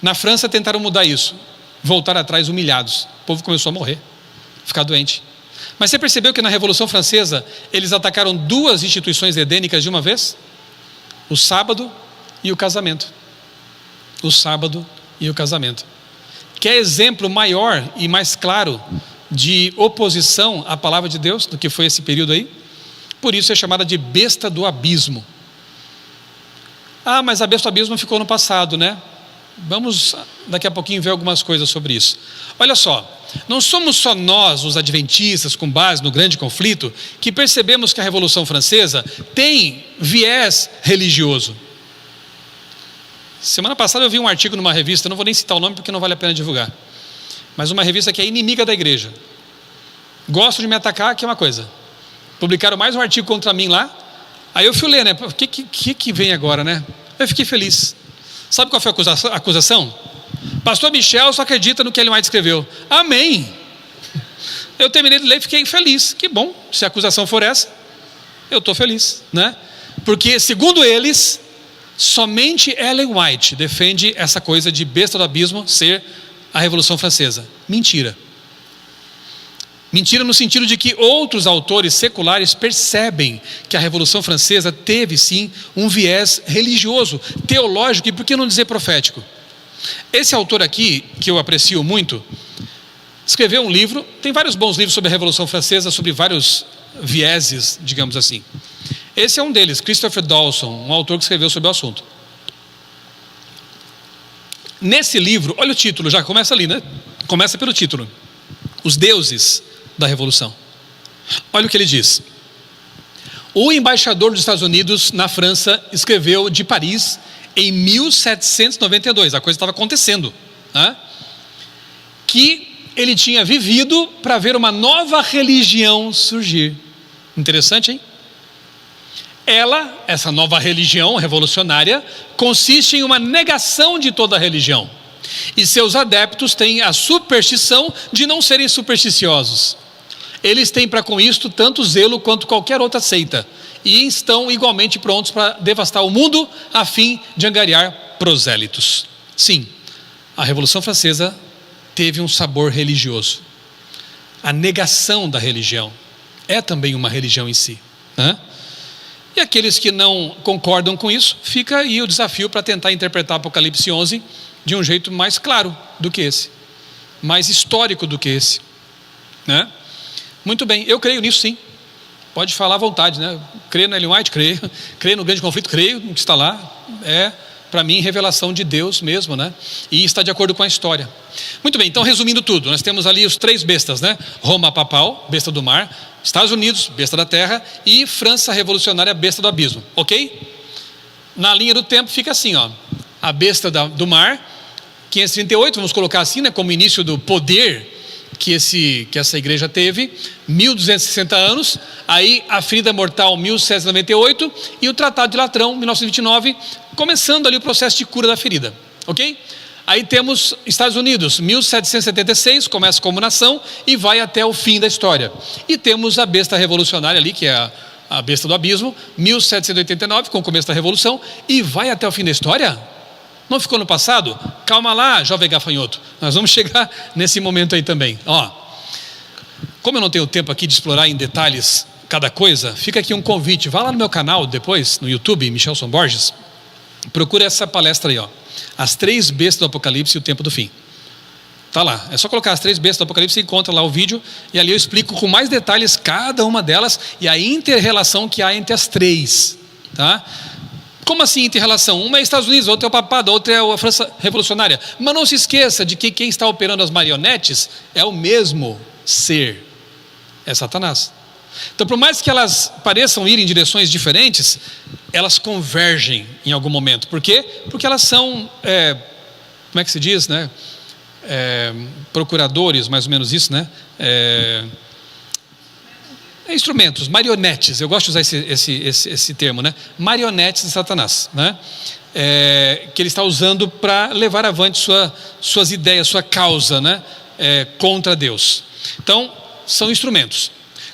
Na França tentaram mudar isso. Voltar atrás humilhados. O povo começou a morrer. Ficar doente. Mas você percebeu que na Revolução Francesa eles atacaram 2 instituições edênicas de uma vez? O sábado e o casamento. O sábado e o casamento. Quer exemplo maior e mais claro de oposição à palavra de Deus do que foi esse período aí? Por isso é chamada de besta do abismo. Ah, mas a besta do abismo ficou no passado, né? Vamos daqui a pouquinho ver algumas coisas sobre isso. Olha só, não somos só nós, os adventistas, com base no grande conflito, que percebemos que a Revolução Francesa tem viés religioso. Semana passada eu vi um artigo numa revista, não vou nem citar o nome porque não vale a pena divulgar, mas uma revista que é inimiga da igreja. Gosto de me atacar, que é uma coisa. Publicaram mais um artigo contra mim lá, aí eu fui ler, né? O que vem agora, né? Eu fiquei feliz. Sabe qual foi a acusação? Pastor Michel só acredita no que Ellen White escreveu. Amém! Eu terminei de ler e fiquei feliz. Que bom, se a acusação for essa, eu estou feliz, né? Porque segundo eles, somente Ellen White defende essa coisa de besta do abismo ser a Revolução Francesa. Mentira. Mentira no sentido de que outros autores seculares percebem que a Revolução Francesa teve sim um viés religioso, teológico e por que não dizer profético. Esse autor aqui, que eu aprecio muito, escreveu um livro, tem vários bons livros sobre a Revolução Francesa, sobre vários vieses, digamos assim. Esse é um deles, Christopher Dawson, um autor que escreveu sobre o assunto. Nesse livro, olha o título, já começa ali, né? Começa pelo título. Os deuses da Revolução. Olha o que ele diz. O embaixador dos Estados Unidos na França escreveu de Paris em 1792, a coisa estava acontecendo, né? Que ele tinha vivido para ver uma nova religião surgir. Interessante, hein? Essa nova religião revolucionária, consiste em uma negação de toda a religião. E seus adeptos têm a superstição de não serem supersticiosos. Eles têm para com isto tanto zelo quanto qualquer outra seita. E estão igualmente prontos para devastar o mundo a fim de angariar prosélitos. Sim, a Revolução Francesa teve um sabor religioso. A negação da religião é também uma religião em si, né? E aqueles que não concordam com isso, fica aí o desafio para tentar interpretar Apocalipse 11 de um jeito mais claro do que esse, mais histórico do que esse, né? Muito bem, eu creio nisso sim, pode falar à vontade, né? Creio no Ellen White, creio no grande conflito, creio no que está lá, é para mim revelação de Deus mesmo, né? E está de acordo com a história. Muito bem, então resumindo tudo, nós temos ali os 3 bestas, né? Roma papal, besta do mar, Estados Unidos, besta da terra, e França revolucionária, besta do abismo, ok? Na linha do tempo fica assim, ó, a besta do mar, 538, vamos colocar assim, né, como início do poder que essa igreja teve, 1260 anos, aí a ferida mortal 1798 e o Tratado de Latrão 1929, começando ali o processo de cura da ferida, ok? Aí temos Estados Unidos, 1776, começa como nação e vai até o fim da história. E temos a besta revolucionária ali, que é a besta do abismo, 1789, com o começo da revolução, e vai até o fim da história? Não ficou no passado? Calma lá, jovem gafanhoto, nós vamos chegar nesse momento aí também. Como eu não tenho tempo aqui de explorar em detalhes cada coisa, fica aqui um convite, vá lá no meu canal depois, no YouTube, Michelson Borges, procura essa palestra aí, As 3 bestas do Apocalipse e o tempo do fim. Está lá, é só colocar as 3 bestas do Apocalipse, você encontra lá o vídeo, e ali eu explico com mais detalhes cada uma delas, e a inter-relação que há entre as 3, tá? Como assim inter-relação? Uma é Estados Unidos, outra é o papado, outra é a França revolucionária, mas não se esqueça de que quem está operando as marionetes é o mesmo ser, é Satanás. Então, por mais que elas pareçam ir em direções diferentes, elas convergem em algum momento. Por quê? Porque elas são, como é que se diz, né? Procuradores, mais ou menos isso, né? Instrumentos, marionetes, eu gosto de usar esse termo, né? Marionetes de Satanás, né? Que ele está usando para levar avante suas ideias, sua causa, né? Contra Deus. Então, são instrumentos.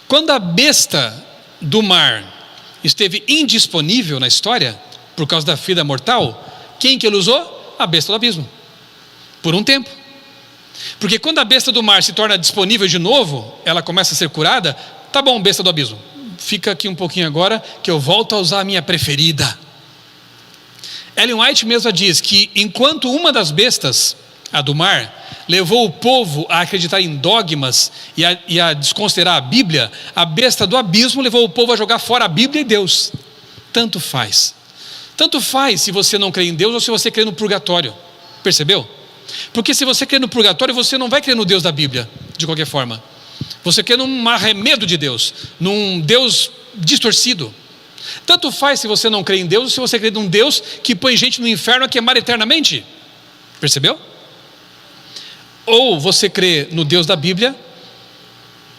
Quando a besta do mar esteve indisponível na história, por causa da ferida mortal, quem que ele usou? A besta do abismo, por um tempo. Porque quando a besta do mar se torna disponível de novo, ela começa a ser curada, tá bom, besta do abismo, fica aqui um pouquinho agora, que eu volto a usar a minha preferida. Ellen White mesma diz que enquanto uma das bestas, a do mar, levou o povo a acreditar em dogmas e a desconsiderar a Bíblia, a besta do abismo levou o povo a jogar fora a Bíblia e Deus. Tanto faz se você não crê em Deus ou se você crê no purgatório, percebeu? Porque se você crê no purgatório, você não vai crer no Deus da Bíblia, de qualquer forma. Você crê num arremedo de Deus, num Deus distorcido. Tanto faz se você não crê em Deus ou se você crê num Deus que põe gente no inferno a queimar eternamente, percebeu? Ou você crê no Deus da Bíblia,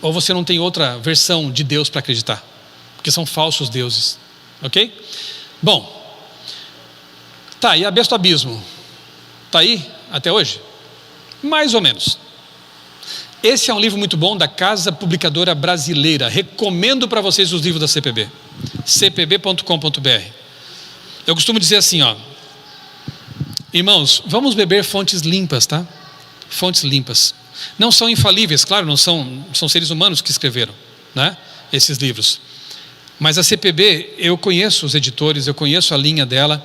ou você não tem outra versão de Deus para acreditar, porque são falsos deuses, ok? Bom, tá, e a besta do abismo? Tá aí até hoje? Mais ou menos. Esse é um livro muito bom da Casa Publicadora Brasileira, recomendo para vocês os livros da CPB, cpb.com.br. Eu costumo dizer assim, irmãos, vamos beber fontes limpas, tá? Fontes limpas, não são infalíveis, claro, não são seres humanos que escreveram, né, esses livros, mas a CPB, eu conheço os editores, eu conheço a linha dela,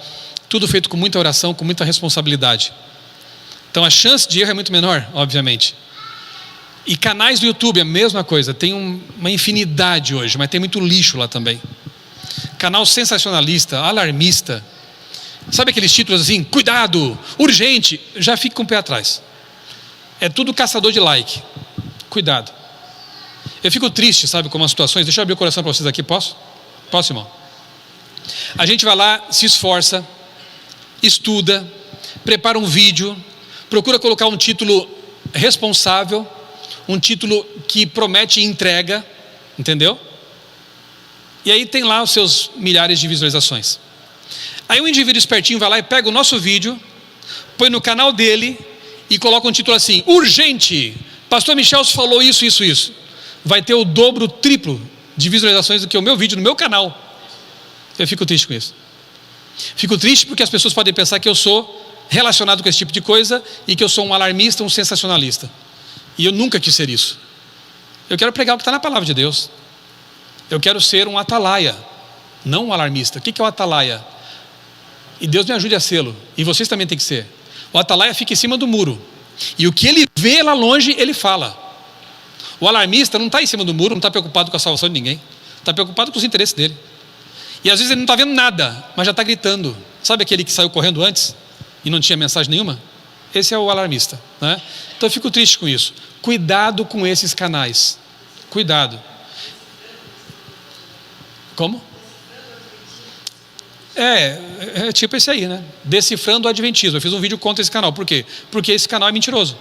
tudo feito com muita oração, com muita responsabilidade, então a chance de erro é muito menor, obviamente. E canais do YouTube, a mesma coisa, tem uma infinidade hoje, mas tem muito lixo lá também, canal sensacionalista, alarmista, sabe aqueles títulos assim, cuidado, urgente, já fica com o pé atrás. É tudo caçador de like. Cuidado. Eu fico triste, sabe, com as situações. Deixa eu abrir o coração para vocês aqui, posso? Posso, irmão? A gente vai lá, se esforça, estuda, prepara um vídeo, procura colocar um título responsável, um título que promete entrega, entendeu? E aí tem lá os seus milhares de visualizações. Aí um indivíduo espertinho vai lá e pega o nosso vídeo, põe no canal dele e coloca um título assim, urgente, pastor Michelson falou isso, isso, isso. Vai ter o dobro, o triplo de visualizações do que o meu vídeo no meu canal. Eu fico triste com isso. Fico triste porque as pessoas podem pensar que eu sou relacionado com esse tipo de coisa e que eu sou um alarmista, um sensacionalista. E eu nunca quis ser isso. Eu quero pregar o que está na palavra de Deus. Eu quero ser um atalaia, não um alarmista. O que é o atalaia? E Deus me ajude a sê-lo. E vocês também têm que ser. O atalaia fica em cima do muro, e o que ele vê lá longe, ele fala. O alarmista não está em cima do muro, não está preocupado com a salvação de ninguém, está preocupado com os interesses dele, e às vezes ele não está vendo nada, mas já está gritando. Sabe aquele que saiu correndo antes, e não tinha mensagem nenhuma? Esse é o alarmista, né? Então eu fico triste com isso. Cuidado com esses canais, cuidado. Como? É tipo esse aí, né? Decifrando o Adventismo. Eu fiz um vídeo contra esse canal. Por quê? Porque esse canal é mentiroso.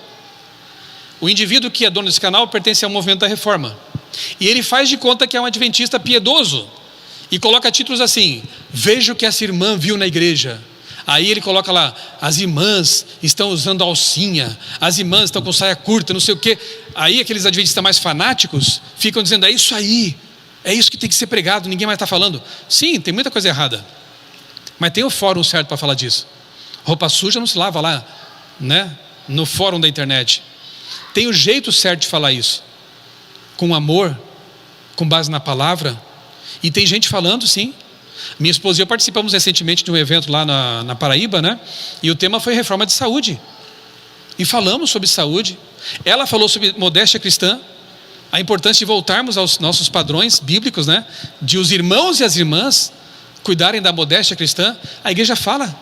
O indivíduo que é dono desse canal pertence ao movimento da reforma. E ele faz de conta que é um adventista piedoso. E coloca títulos assim, veja o que essa irmã viu na igreja. Aí ele coloca lá, as irmãs estão usando alcinha, as irmãs estão com saia curta, não sei o quê. Aí aqueles adventistas mais fanáticos ficam dizendo, é isso aí, é isso que tem que ser pregado, ninguém mais está falando. Sim, tem muita coisa errada, mas tem o fórum certo para falar disso. Roupa suja não se lava lá, né? No fórum da internet. Tem o jeito certo de falar isso, com amor, com base na palavra. E tem gente falando, sim. Minha esposa e eu participamos recentemente de um evento lá na Paraíba, né? E o tema foi reforma de saúde. E falamos sobre saúde. Ela falou sobre modéstia cristã, a importância de voltarmos aos nossos padrões bíblicos, né? De os irmãos e as irmãs cuidarem da modéstia cristã. A igreja fala.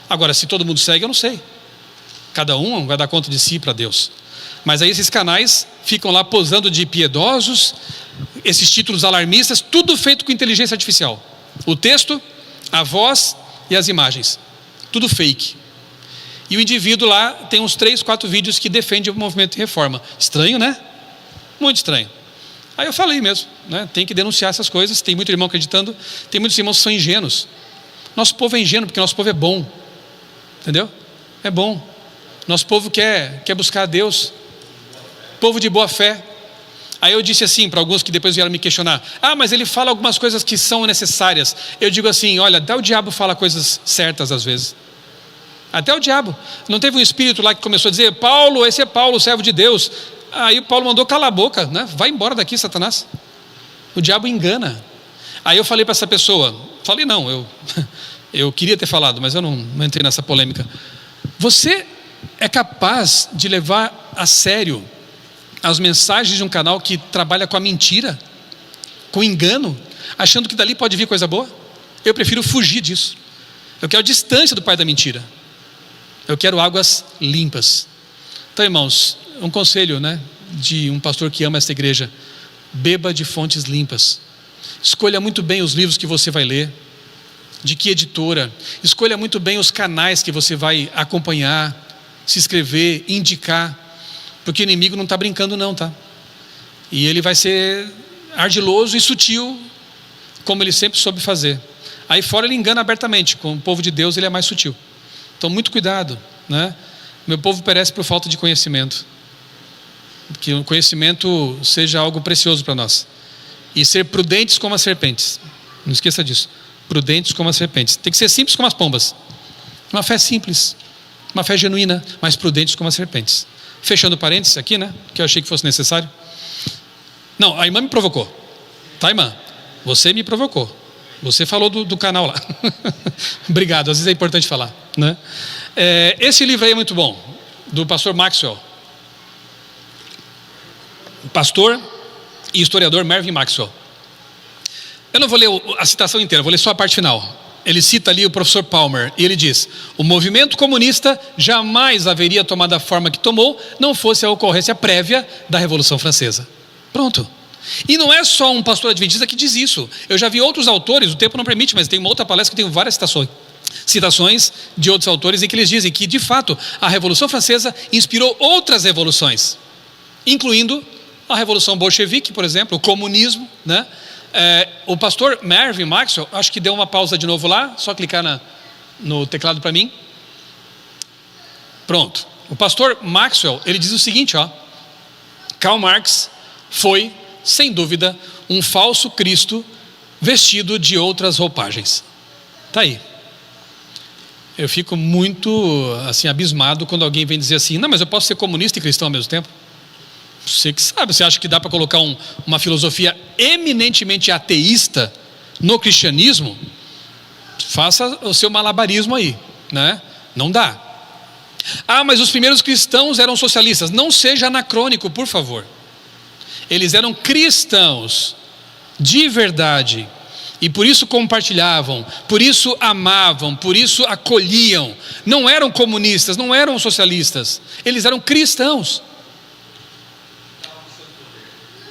Agora, se todo mundo segue, eu não sei. Cada um vai dar conta de si para Deus. Mas aí esses canais ficam lá posando de piedosos, esses títulos alarmistas, tudo feito com inteligência artificial. O texto, a voz e as imagens. Tudo fake. E o indivíduo lá tem uns 3, 4 vídeos que defende o movimento de reforma. Estranho, né? Muito estranho. Aí eu falei mesmo, né? Tem que denunciar essas coisas. Tem muito irmão acreditando, tem muitos irmãos que são ingênuos. Nosso povo é ingênuo porque nosso povo é bom. Entendeu? É bom. Nosso povo quer buscar a Deus. Povo de boa fé. Aí eu disse assim para alguns que depois vieram me questionar, mas ele fala algumas coisas que são necessárias. Eu digo assim, olha, até o diabo fala coisas certas às vezes. Até o diabo. Não teve um espírito lá que começou a dizer, Paulo, esse é Paulo, servo de Deus. Aí o Paulo mandou calar a boca, né? Vai embora daqui, Satanás. O diabo engana. Aí eu falei para essa pessoa, falei não, eu queria ter falado, mas eu não entrei nessa polêmica. Você é capaz de levar a sério as mensagens de um canal que trabalha com a mentira, com engano, achando que dali pode vir coisa boa? Eu prefiro fugir disso. Eu quero distância do pai da mentira. Eu quero águas limpas. Então, irmãos, um conselho, né, de um pastor que ama esta igreja: beba de fontes limpas. Escolha muito bem os livros que você vai ler, de que editora. Escolha muito bem os canais que você vai acompanhar, se inscrever, indicar. Porque o inimigo não está brincando não, tá? E ele vai ser ardiloso e sutil, como ele sempre soube fazer. Aí fora ele engana abertamente, com o povo de Deus ele é mais sutil. Então muito cuidado, né? Meu povo perece por falta de conhecimento. Que o conhecimento seja algo precioso para nós. E ser prudentes como as serpentes. Não esqueça disso. Prudentes como as serpentes. Tem que ser simples como as pombas. Uma fé simples, uma fé genuína, mas prudentes como as serpentes. Fechando parênteses aqui, né? Que eu achei que fosse necessário. Não, a irmã me provocou. Tá, irmã? Você me provocou. Você falou do canal lá. Obrigado, às vezes é importante falar, né? Esse livro aí é muito bom, do pastor Maxwell. O pastor e historiador Mervyn Maxwell. Eu não vou ler a citação inteira, vou ler só a parte final. Ele cita ali o professor Palmer, e ele diz: o movimento comunista jamais haveria tomado a forma que tomou, não fosse a ocorrência prévia da Revolução Francesa. Pronto. E não é só um pastor adventista que diz isso. Eu já vi outros autores, o tempo não permite, mas tem uma outra palestra que tem várias citações de outros autores em que eles dizem que, de fato, a Revolução Francesa inspirou outras revoluções, incluindo a Revolução Bolchevique, por exemplo, o comunismo, né? O pastor Mervyn Maxwell, acho que deu uma pausa de novo lá, só clicar no teclado para mim. Pronto. O pastor Maxwell, ele diz o seguinte, Karl Marx foi, sem dúvida, um falso Cristo vestido de outras roupagens. Está aí. Eu fico muito assim, abismado quando alguém vem dizer assim, não, mas eu posso ser comunista e cristão ao mesmo tempo. Você que sabe, você acha que dá para colocar uma filosofia eminentemente ateísta no cristianismo? Faça o seu malabarismo aí, né? Não dá. Mas os primeiros cristãos eram socialistas. Não seja anacrônico, por favor. Eles eram cristãos de verdade, e por isso compartilhavam, por isso amavam, por isso acolhiam. Não eram comunistas, não eram socialistas. Eles eram cristãos.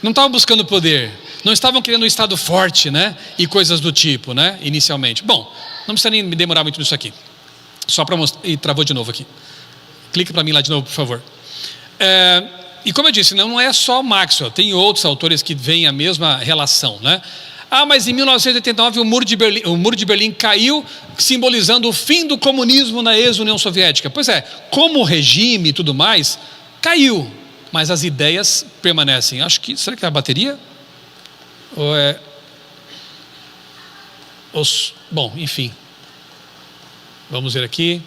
Não estavam buscando poder, não estavam querendo um Estado forte, né? E coisas do tipo, né? Inicialmente. Bom, não precisa nem me demorar muito nisso aqui. Só para mostrar. E travou de novo aqui. Clica para mim lá de novo, por favor. E como eu disse, não é só Maxwell, tem outros autores que veem a mesma relação, né? Mas em 1989 o muro de Berlim caiu, simbolizando o fim do comunismo na ex-União Soviética. Pois é, como regime e tudo mais, caiu, mas as ideias permanecem. Será que é a bateria? Ou é... Bom, enfim. Vamos ver aqui.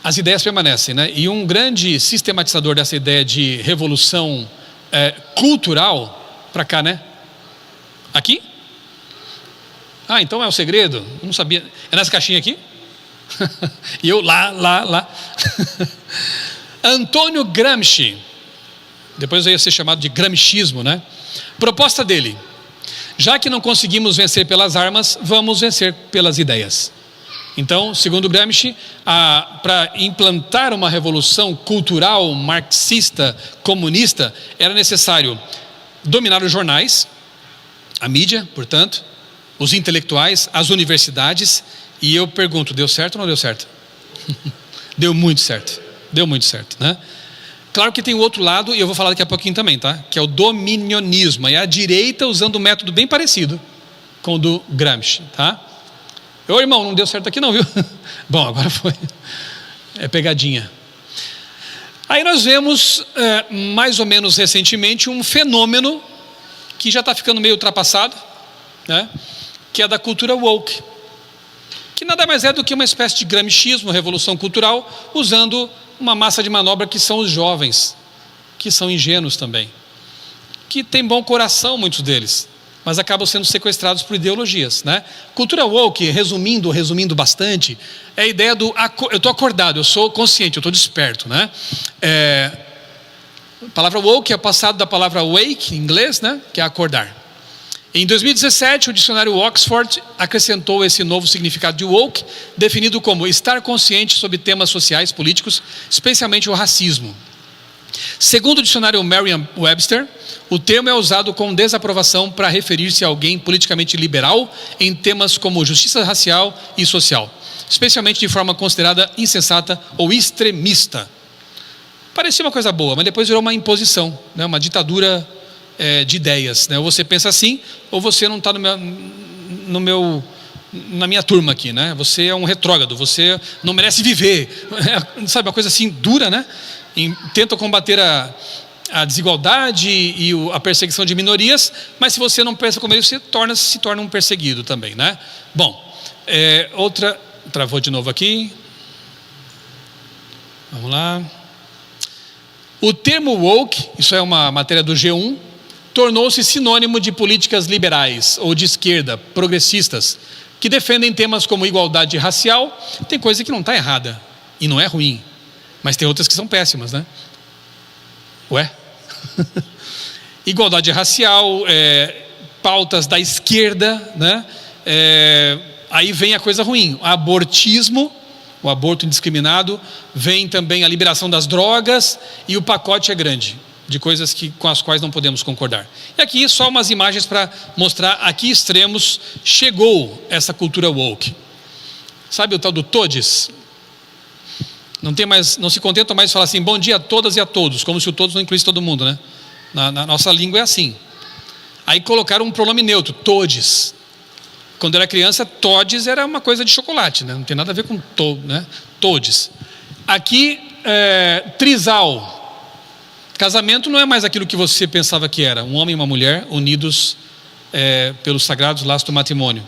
As ideias permanecem, né? E um grande sistematizador dessa ideia de revolução cultural, para cá, né? Aqui? Então é o segredo? Eu não sabia. É nessa caixinha aqui? E eu lá. Antônio Gramsci. Depois eu ia ser chamado de gramscismo, né? Proposta dele: já que não conseguimos vencer pelas armas, vamos vencer pelas ideias. Então, segundo Gramsci, para implantar uma revolução cultural marxista, comunista, era necessário dominar os jornais, a mídia, portanto, os intelectuais, as universidades. E eu pergunto, deu certo ou não deu certo? Deu muito certo, né? Claro que tem o outro lado, e eu vou falar daqui a pouquinho também, tá? Que é o dominionismo, é a direita usando um método bem parecido com o do Gramsci, tá? Ô irmão, não deu certo aqui não, viu? Bom, agora foi. É pegadinha. Aí nós vemos, mais ou menos recentemente, um fenômeno que já está ficando meio ultrapassado, né? Que é da cultura woke, que nada mais é do que uma espécie de gramscismo, revolução cultural, usando uma massa de manobra que são os jovens, que são ingênuos também, que têm bom coração, muitos deles, mas acabam sendo sequestrados por ideologias, né? Cultura woke, resumindo bastante, é a ideia do eu estou acordado, eu sou consciente, eu estou desperto, né? A palavra woke é passado da palavra wake, em inglês, né? Que é acordar. Em 2017, o dicionário Oxford acrescentou esse novo significado de woke, definido como estar consciente sobre temas sociais, políticos, especialmente o racismo. Segundo o dicionário Merriam-Webster, o termo é usado com desaprovação para referir-se a alguém politicamente liberal em temas como justiça racial e social, especialmente de forma considerada insensata ou extremista. Parecia uma coisa boa, mas depois virou uma imposição, né? Uma ditadura de ideias, né? Ou você pensa assim, ou você não está na minha turma aqui, né? Você é um retrógrado, você não merece viver, sabe, uma coisa assim dura, né? Tenta combater a desigualdade e a perseguição de minorias, mas se você não pensa como ele, você se torna um perseguido também, né? Bom, travou de novo aqui, vamos lá. O termo woke, isso é uma matéria do G1, tornou-se sinônimo de políticas liberais ou de esquerda, progressistas, que defendem temas como igualdade racial. Tem coisa que não está errada e não é ruim, mas tem outras que são péssimas, né? Igualdade racial, pautas da esquerda, né? Aí vem a coisa ruim, abortismo, o aborto indiscriminado, vem também a liberação das drogas, e o pacote é grande, de coisas com as quais não podemos concordar. E aqui só umas imagens para mostrar a que extremos chegou essa cultura woke. Sabe o tal do todes? Não se contenta mais de falar assim, bom dia a todas e a todos, como se o todos não incluísse todo mundo, né? Na nossa língua é assim. Aí colocaram um pronome neutro, todes. Quando eu era criança, todes era uma coisa de chocolate, né? Não tem nada a ver com né? Todes. Aqui, trisal. Casamento não é mais aquilo que você pensava que era, um homem e uma mulher unidos pelos sagrados laços do matrimônio.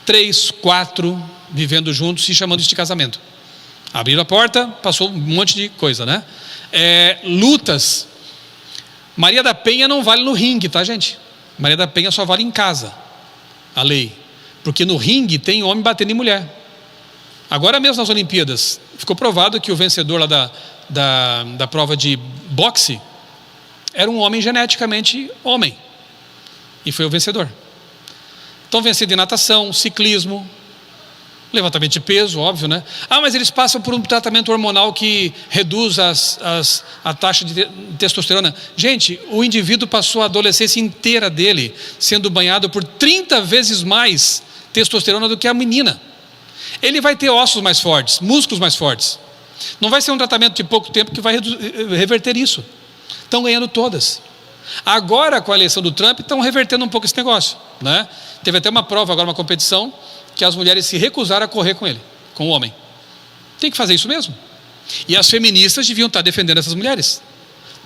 3, 4, vivendo juntos, se chamando isso de casamento. Abriram a porta, passou um monte de coisa, né? Lutas. Maria da Penha não vale no ringue, tá, gente? Maria da Penha só vale em casa, a lei. Porque no ringue tem homem batendo em mulher. Agora mesmo nas Olimpíadas, ficou provado que o vencedor lá da prova de boxe era um homem geneticamente homem. E foi o vencedor. Estão vencendo em natação, ciclismo, levantamento de peso, óbvio, né? Mas eles passam por um tratamento hormonal que reduz a taxa de testosterona. Gente, o indivíduo passou a adolescência inteira dele sendo banhado por 30 vezes mais testosterona do que a menina. Ele vai ter ossos mais fortes, músculos mais fortes. Não vai ser um tratamento de pouco tempo que vai reverter isso. Estão ganhando todas. Agora, com a eleição do Trump, estão revertendo um pouco esse negócio, né? Teve até uma prova agora, uma competição, que as mulheres se recusaram a correr com ele, com o homem. Tem que fazer isso mesmo. E as feministas deviam estar defendendo essas mulheres.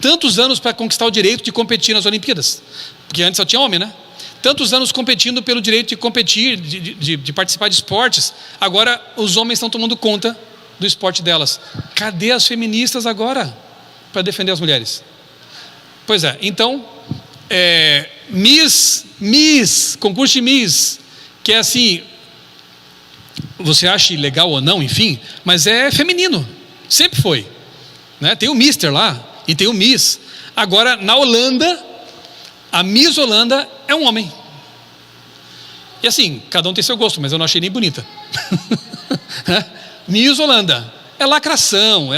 Tantos anos para conquistar o direito de competir nas Olimpíadas, porque antes só tinha homem, né? Tantos anos competindo pelo direito de competir, de participar de esportes. Agora os homens estão tomando conta do esporte delas. Cadê as feministas agora para defender as mulheres? Pois é, então concurso de Miss, que é assim, você acha legal ou não, enfim, mas é feminino, sempre foi, né? Tem o Mister lá e tem o Miss. Agora na Holanda, a Miss Holanda é um homem. E assim, cada um tem seu gosto, mas eu não achei nem bonita. Miss Holanda é lacração,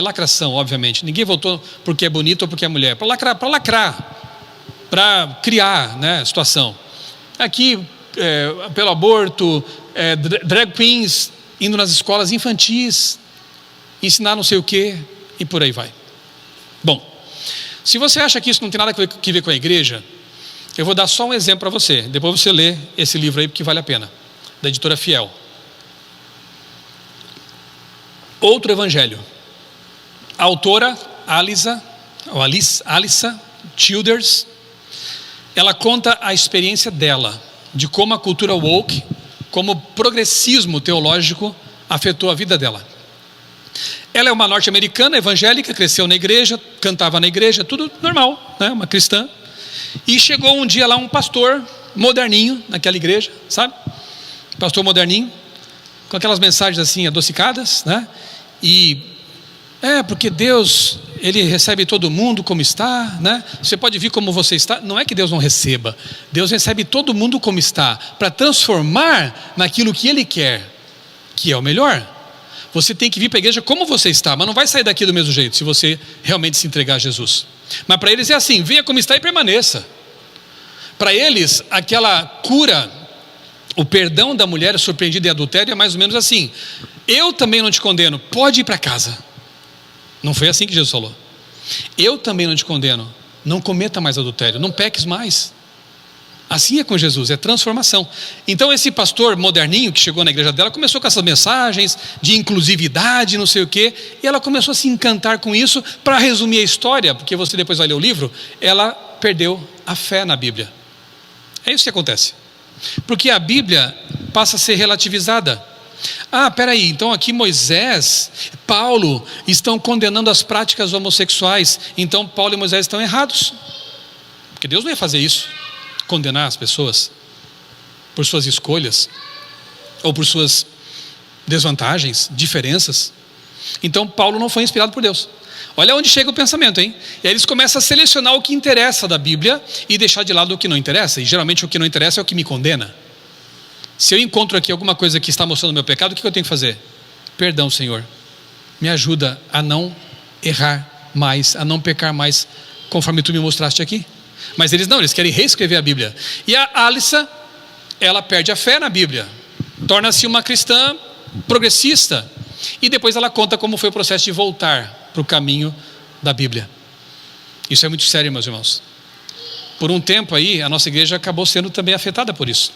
obviamente. Ninguém votou porque é bonito ou porque é mulher, para lacrar, para criar, né, situação. Aqui, pelo aborto, drag queens indo nas escolas infantis, ensinar não sei o quê, e por aí vai. Bom, se você acha que isso não tem nada a ver com a igreja, eu vou dar só um exemplo para você. Depois você lê esse livro aí, porque vale a pena, da editora Fiel. Outro evangelho. A autora Alissa Childers, ela conta a experiência dela, de como a cultura woke, como o progressismo teológico afetou a vida dela. Ela é uma norte-americana evangélica, cresceu na igreja, cantava na igreja, tudo normal, né? Uma cristã. E chegou um dia lá um pastor moderninho naquela igreja, sabe? Pastor moderninho, com aquelas mensagens assim adocicadas, né? E porque Deus, Ele recebe todo mundo como está, né? Você pode vir como você está. Não é que Deus não receba, Deus recebe todo mundo como está, para transformar naquilo que Ele quer, que é o melhor. Você tem que vir para a igreja como você está, mas não vai sair daqui do mesmo jeito, se você realmente se entregar a Jesus. Mas para eles é assim, venha como está e permaneça. Para eles, aquela cura, o perdão da mulher surpreendida em adultério é mais ou menos assim: eu também não te condeno, pode ir para casa. Não foi assim que Jesus falou. Eu também não te condeno, não cometa mais adultério, não peques mais. Assim é com Jesus, é transformação. Então esse pastor moderninho que chegou na igreja dela começou com essas mensagens de inclusividade, não sei o quê, e ela começou a se encantar com isso. Para resumir a história, porque você depois vai ler o livro, ela perdeu a fé na Bíblia. É isso que acontece, porque a Bíblia passa a ser relativizada. Peraí, então aqui Moisés, Paulo estão condenando as práticas homossexuais, então Paulo e Moisés estão errados, porque Deus não ia fazer isso, condenar as pessoas por suas escolhas ou por suas desvantagens, diferenças. Então Paulo não foi inspirado por Deus. Olha onde chega o pensamento, hein? E aí eles começam a selecionar o que interessa da Bíblia e deixar de lado o que não interessa. E geralmente o que não interessa é o que me condena. Se eu encontro aqui alguma coisa que está mostrando o meu pecado, o que eu tenho que fazer? Perdão, Senhor, me ajuda a não errar mais, a não pecar mais, conforme tu me mostraste aqui. Mas eles não, eles querem reescrever a Bíblia. E a Alissa, ela perde a fé na Bíblia, torna-se uma cristã progressista, e depois ela conta como foi o processo de voltar para o caminho da Bíblia. Isso é muito sério, meus irmãos. Por um tempo aí, a nossa igreja acabou sendo também afetada por isso.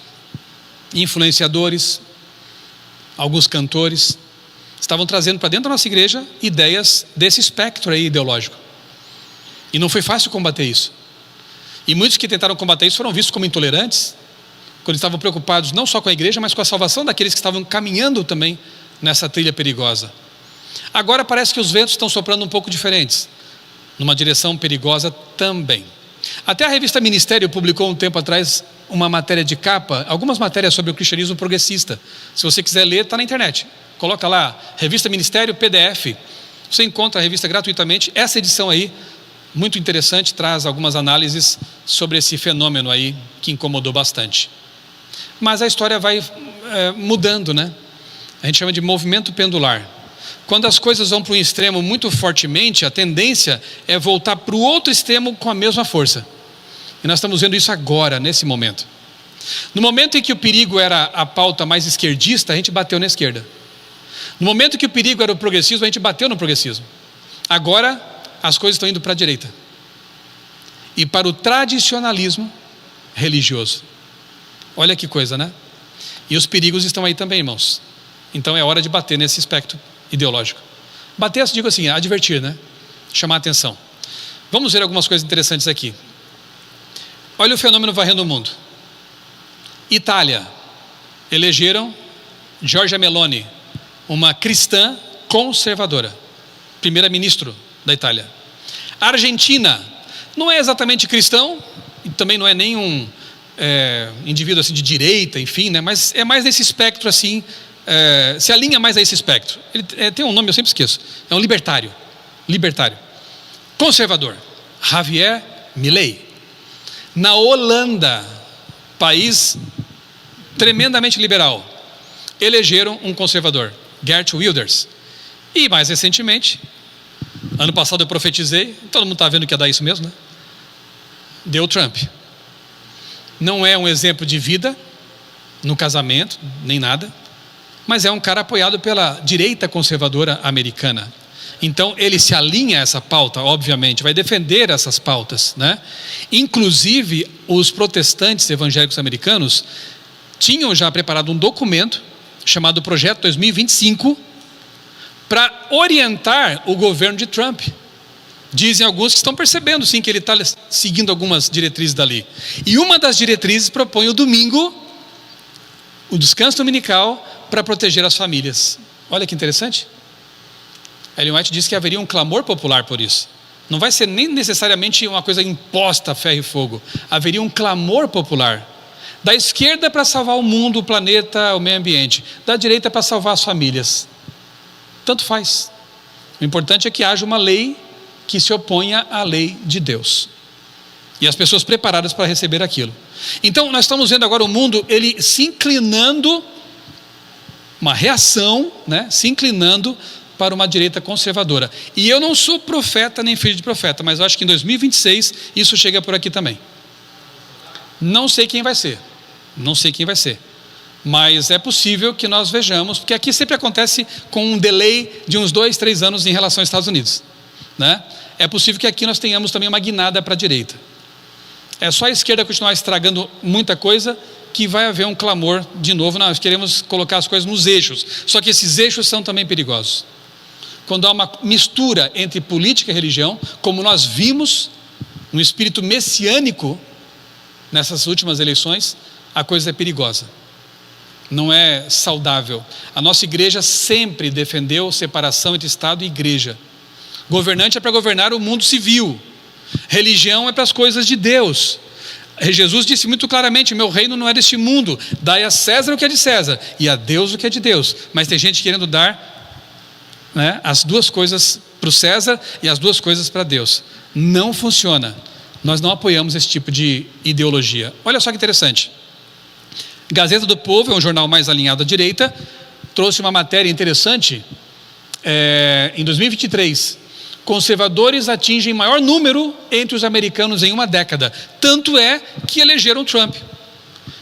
Influenciadores, alguns cantores estavam trazendo para dentro da nossa igreja ideias desse espectro aí ideológico, e não foi fácil combater isso. E muitos que tentaram combater isso foram vistos como intolerantes, quando estavam preocupados não só com a igreja, mas com a salvação daqueles que estavam caminhando também nessa trilha perigosa. Agora parece que os ventos estão soprando um pouco diferentes, numa direção perigosa também. Até a revista Ministério publicou um tempo atrás uma matéria de capa, algumas matérias sobre o cristianismo progressista. Se você quiser ler, está na internet. Coloca lá, revista Ministério PDF. Você encontra a revista gratuitamente. Essa edição aí, muito interessante, traz algumas análises sobre esse fenômeno aí que incomodou bastante. Mas a história vai mudando, né? A gente chama de movimento pendular. Quando as coisas vão para um extremo muito fortemente, a tendência é voltar para o outro extremo com a mesma força. E nós estamos vendo isso agora, nesse momento. No momento em que o perigo era a pauta mais esquerdista, a gente bateu na esquerda. No momento em que o perigo era o progressismo, a gente bateu no progressismo. Agora, as coisas estão indo para a direita. e para o tradicionalismo religioso. Olha que coisa, né? E os perigos estão aí também, irmãos. Então é hora de bater nesse espectro ideológico. Bater, digo assim, advertir, né? Chamar a atenção. Vamos ver algumas coisas interessantes aqui. Olha o fenômeno varrendo o mundo. Itália, elegeram Giorgia Meloni, uma cristã conservadora, primeira-ministro da Itália. A Argentina não é exatamente cristão, e também não é nenhum indivíduo assim de direita, enfim, né? Mas é mais nesse espectro assim, se alinha mais a esse espectro. Ele tem um nome, eu sempre esqueço, é um libertário, conservador, Javier Milei. Na Holanda, país tremendamente liberal, elegeram um conservador, Geert Wilders. E mais recentemente, ano passado eu profetizei, todo mundo está vendo que ia dar isso mesmo, né? Deu Trump. Não é um exemplo de vida no casamento, nem nada, mas é um cara apoiado pela direita conservadora americana. Então ele se alinha a essa pauta, obviamente, vai defender essas pautas, né? Inclusive os protestantes evangélicos americanos tinham já preparado um documento chamado Projeto 2025 para orientar o governo de Trump. Dizem alguns que estão percebendo sim que ele está seguindo algumas diretrizes dali. E uma das diretrizes propõe o domingo, o descanso dominical, para proteger as famílias. Olha que interessante. Ellen White diz que haveria um clamor popular por isso. Não vai ser nem necessariamente uma coisa imposta a ferro e fogo. Haveria um clamor popular. Da esquerda para salvar o mundo, o planeta, o meio ambiente. Da direita para salvar as famílias. Tanto faz. O importante é que haja uma lei que se oponha à lei de Deus. E as pessoas preparadas para receber aquilo. Então nós estamos vendo agora o mundo, ele se inclinando, uma reação, né? Se inclinando para uma direita conservadora. E eu não sou profeta nem filho de profeta, mas eu acho que em 2026 isso chega por aqui também. Não sei quem vai ser. Mas é possível que nós vejamos, porque aqui sempre acontece com um delay de uns 2, 3 anos em relação aos Estados Unidos, né? É possível que aqui nós tenhamos também uma guinada para a direita. É só a esquerda continuar estragando muita coisa que vai haver um clamor de novo. Nós queremos colocar as coisas nos eixos, só que esses eixos são também perigosos. Quando há uma mistura entre política e religião, como nós vimos no espírito messiânico nessas últimas eleições, a coisa é perigosa. Não é saudável. A nossa igreja sempre defendeu separação entre Estado e igreja. Governante é para governar o mundo civil. Religião é para as coisas de Deus. Jesus disse muito claramente: meu reino não é deste mundo. Dai a César o que é de César e a Deus o que é de Deus. Mas tem gente querendo dar, né, as duas coisas para o César e as duas coisas para Deus. Não funciona. Nós não apoiamos esse tipo de ideologia. Olha só que interessante. Gazeta do Povo é um jornal mais alinhado à direita, trouxe uma matéria interessante. Em 2023, conservadores atingem maior número entre os americanos em uma década. Tanto é que elegeram Trump.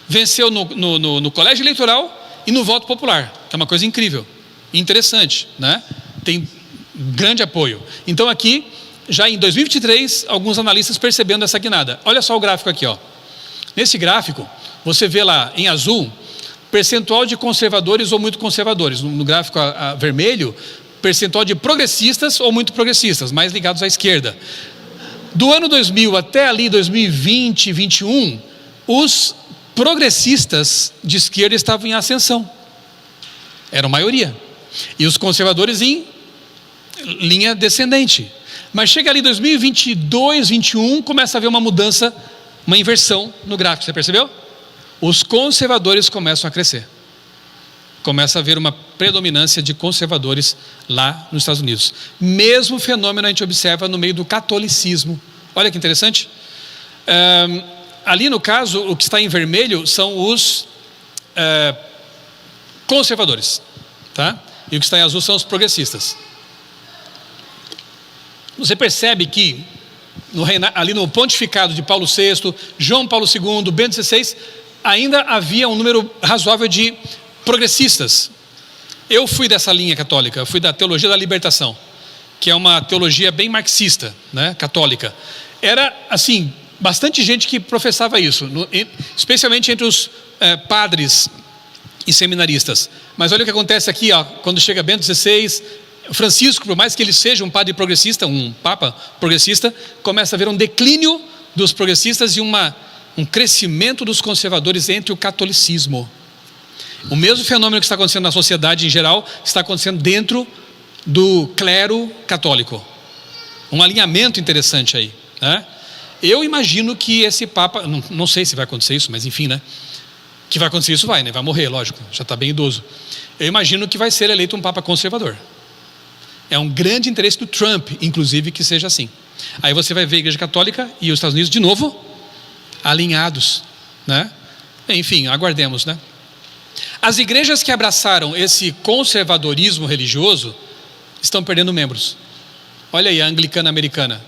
Venceu no colégio eleitoral e no voto popular, que é uma coisa incrível, interessante, né? Tem grande apoio. Então aqui, já em 2023, alguns analistas percebendo essa guinada. Olha só o gráfico aqui, ó. Nesse gráfico, você vê lá em azul, percentual de conservadores ou muito conservadores. No gráfico vermelho, percentual de progressistas ou muito progressistas, mais ligados à esquerda. Do ano 2000 até ali 2020, 2021, os progressistas de esquerda estavam em ascensão. Eram maioria. E os conservadores em linha descendente. Mas chega ali 2022, 2021, começa a haver uma mudança, uma inversão no gráfico. Você percebeu? Os conservadores começam a crescer. Começa a haver uma predominância de conservadores lá nos Estados Unidos. Mesmo fenômeno a gente observa no meio do catolicismo. Olha que interessante. Ali no caso, o que está em vermelho são os conservadores, tá? E o que está em azul são os progressistas. Você percebe que ali no pontificado de Paulo VI, João Paulo II, Bento XVI, ainda havia um número razoável de progressistas. Eu fui dessa linha católica, eu fui da teologia da libertação, que é uma teologia bem marxista, né, católica. era assim, bastante gente que professava isso, especialmente entre os padres e seminaristas. Mas olha o que acontece aqui, ó, quando chega Bento XVI, Francisco, por mais que ele seja um padre progressista, um papa progressista, começa a haver um declínio dos progressistas e um crescimento dos conservadores entre o catolicismo. O mesmo fenômeno que está acontecendo na sociedade em geral está acontecendo dentro do clero católico. Um alinhamento interessante aí, né? Eu imagino que esse papa, não sei se vai acontecer isso, mas enfim, né? Que vai acontecer isso, vai, né? Vai morrer, lógico, já está bem idoso. Eu imagino que vai ser eleito um papa conservador. É um grande interesse do Trump, inclusive, que seja assim. Aí você vai ver a Igreja Católica e os Estados Unidos de novo alinhados, né? Enfim, aguardemos, né? As igrejas que abraçaram esse conservadorismo religioso estão perdendo membros. Olha aí, a anglicana americana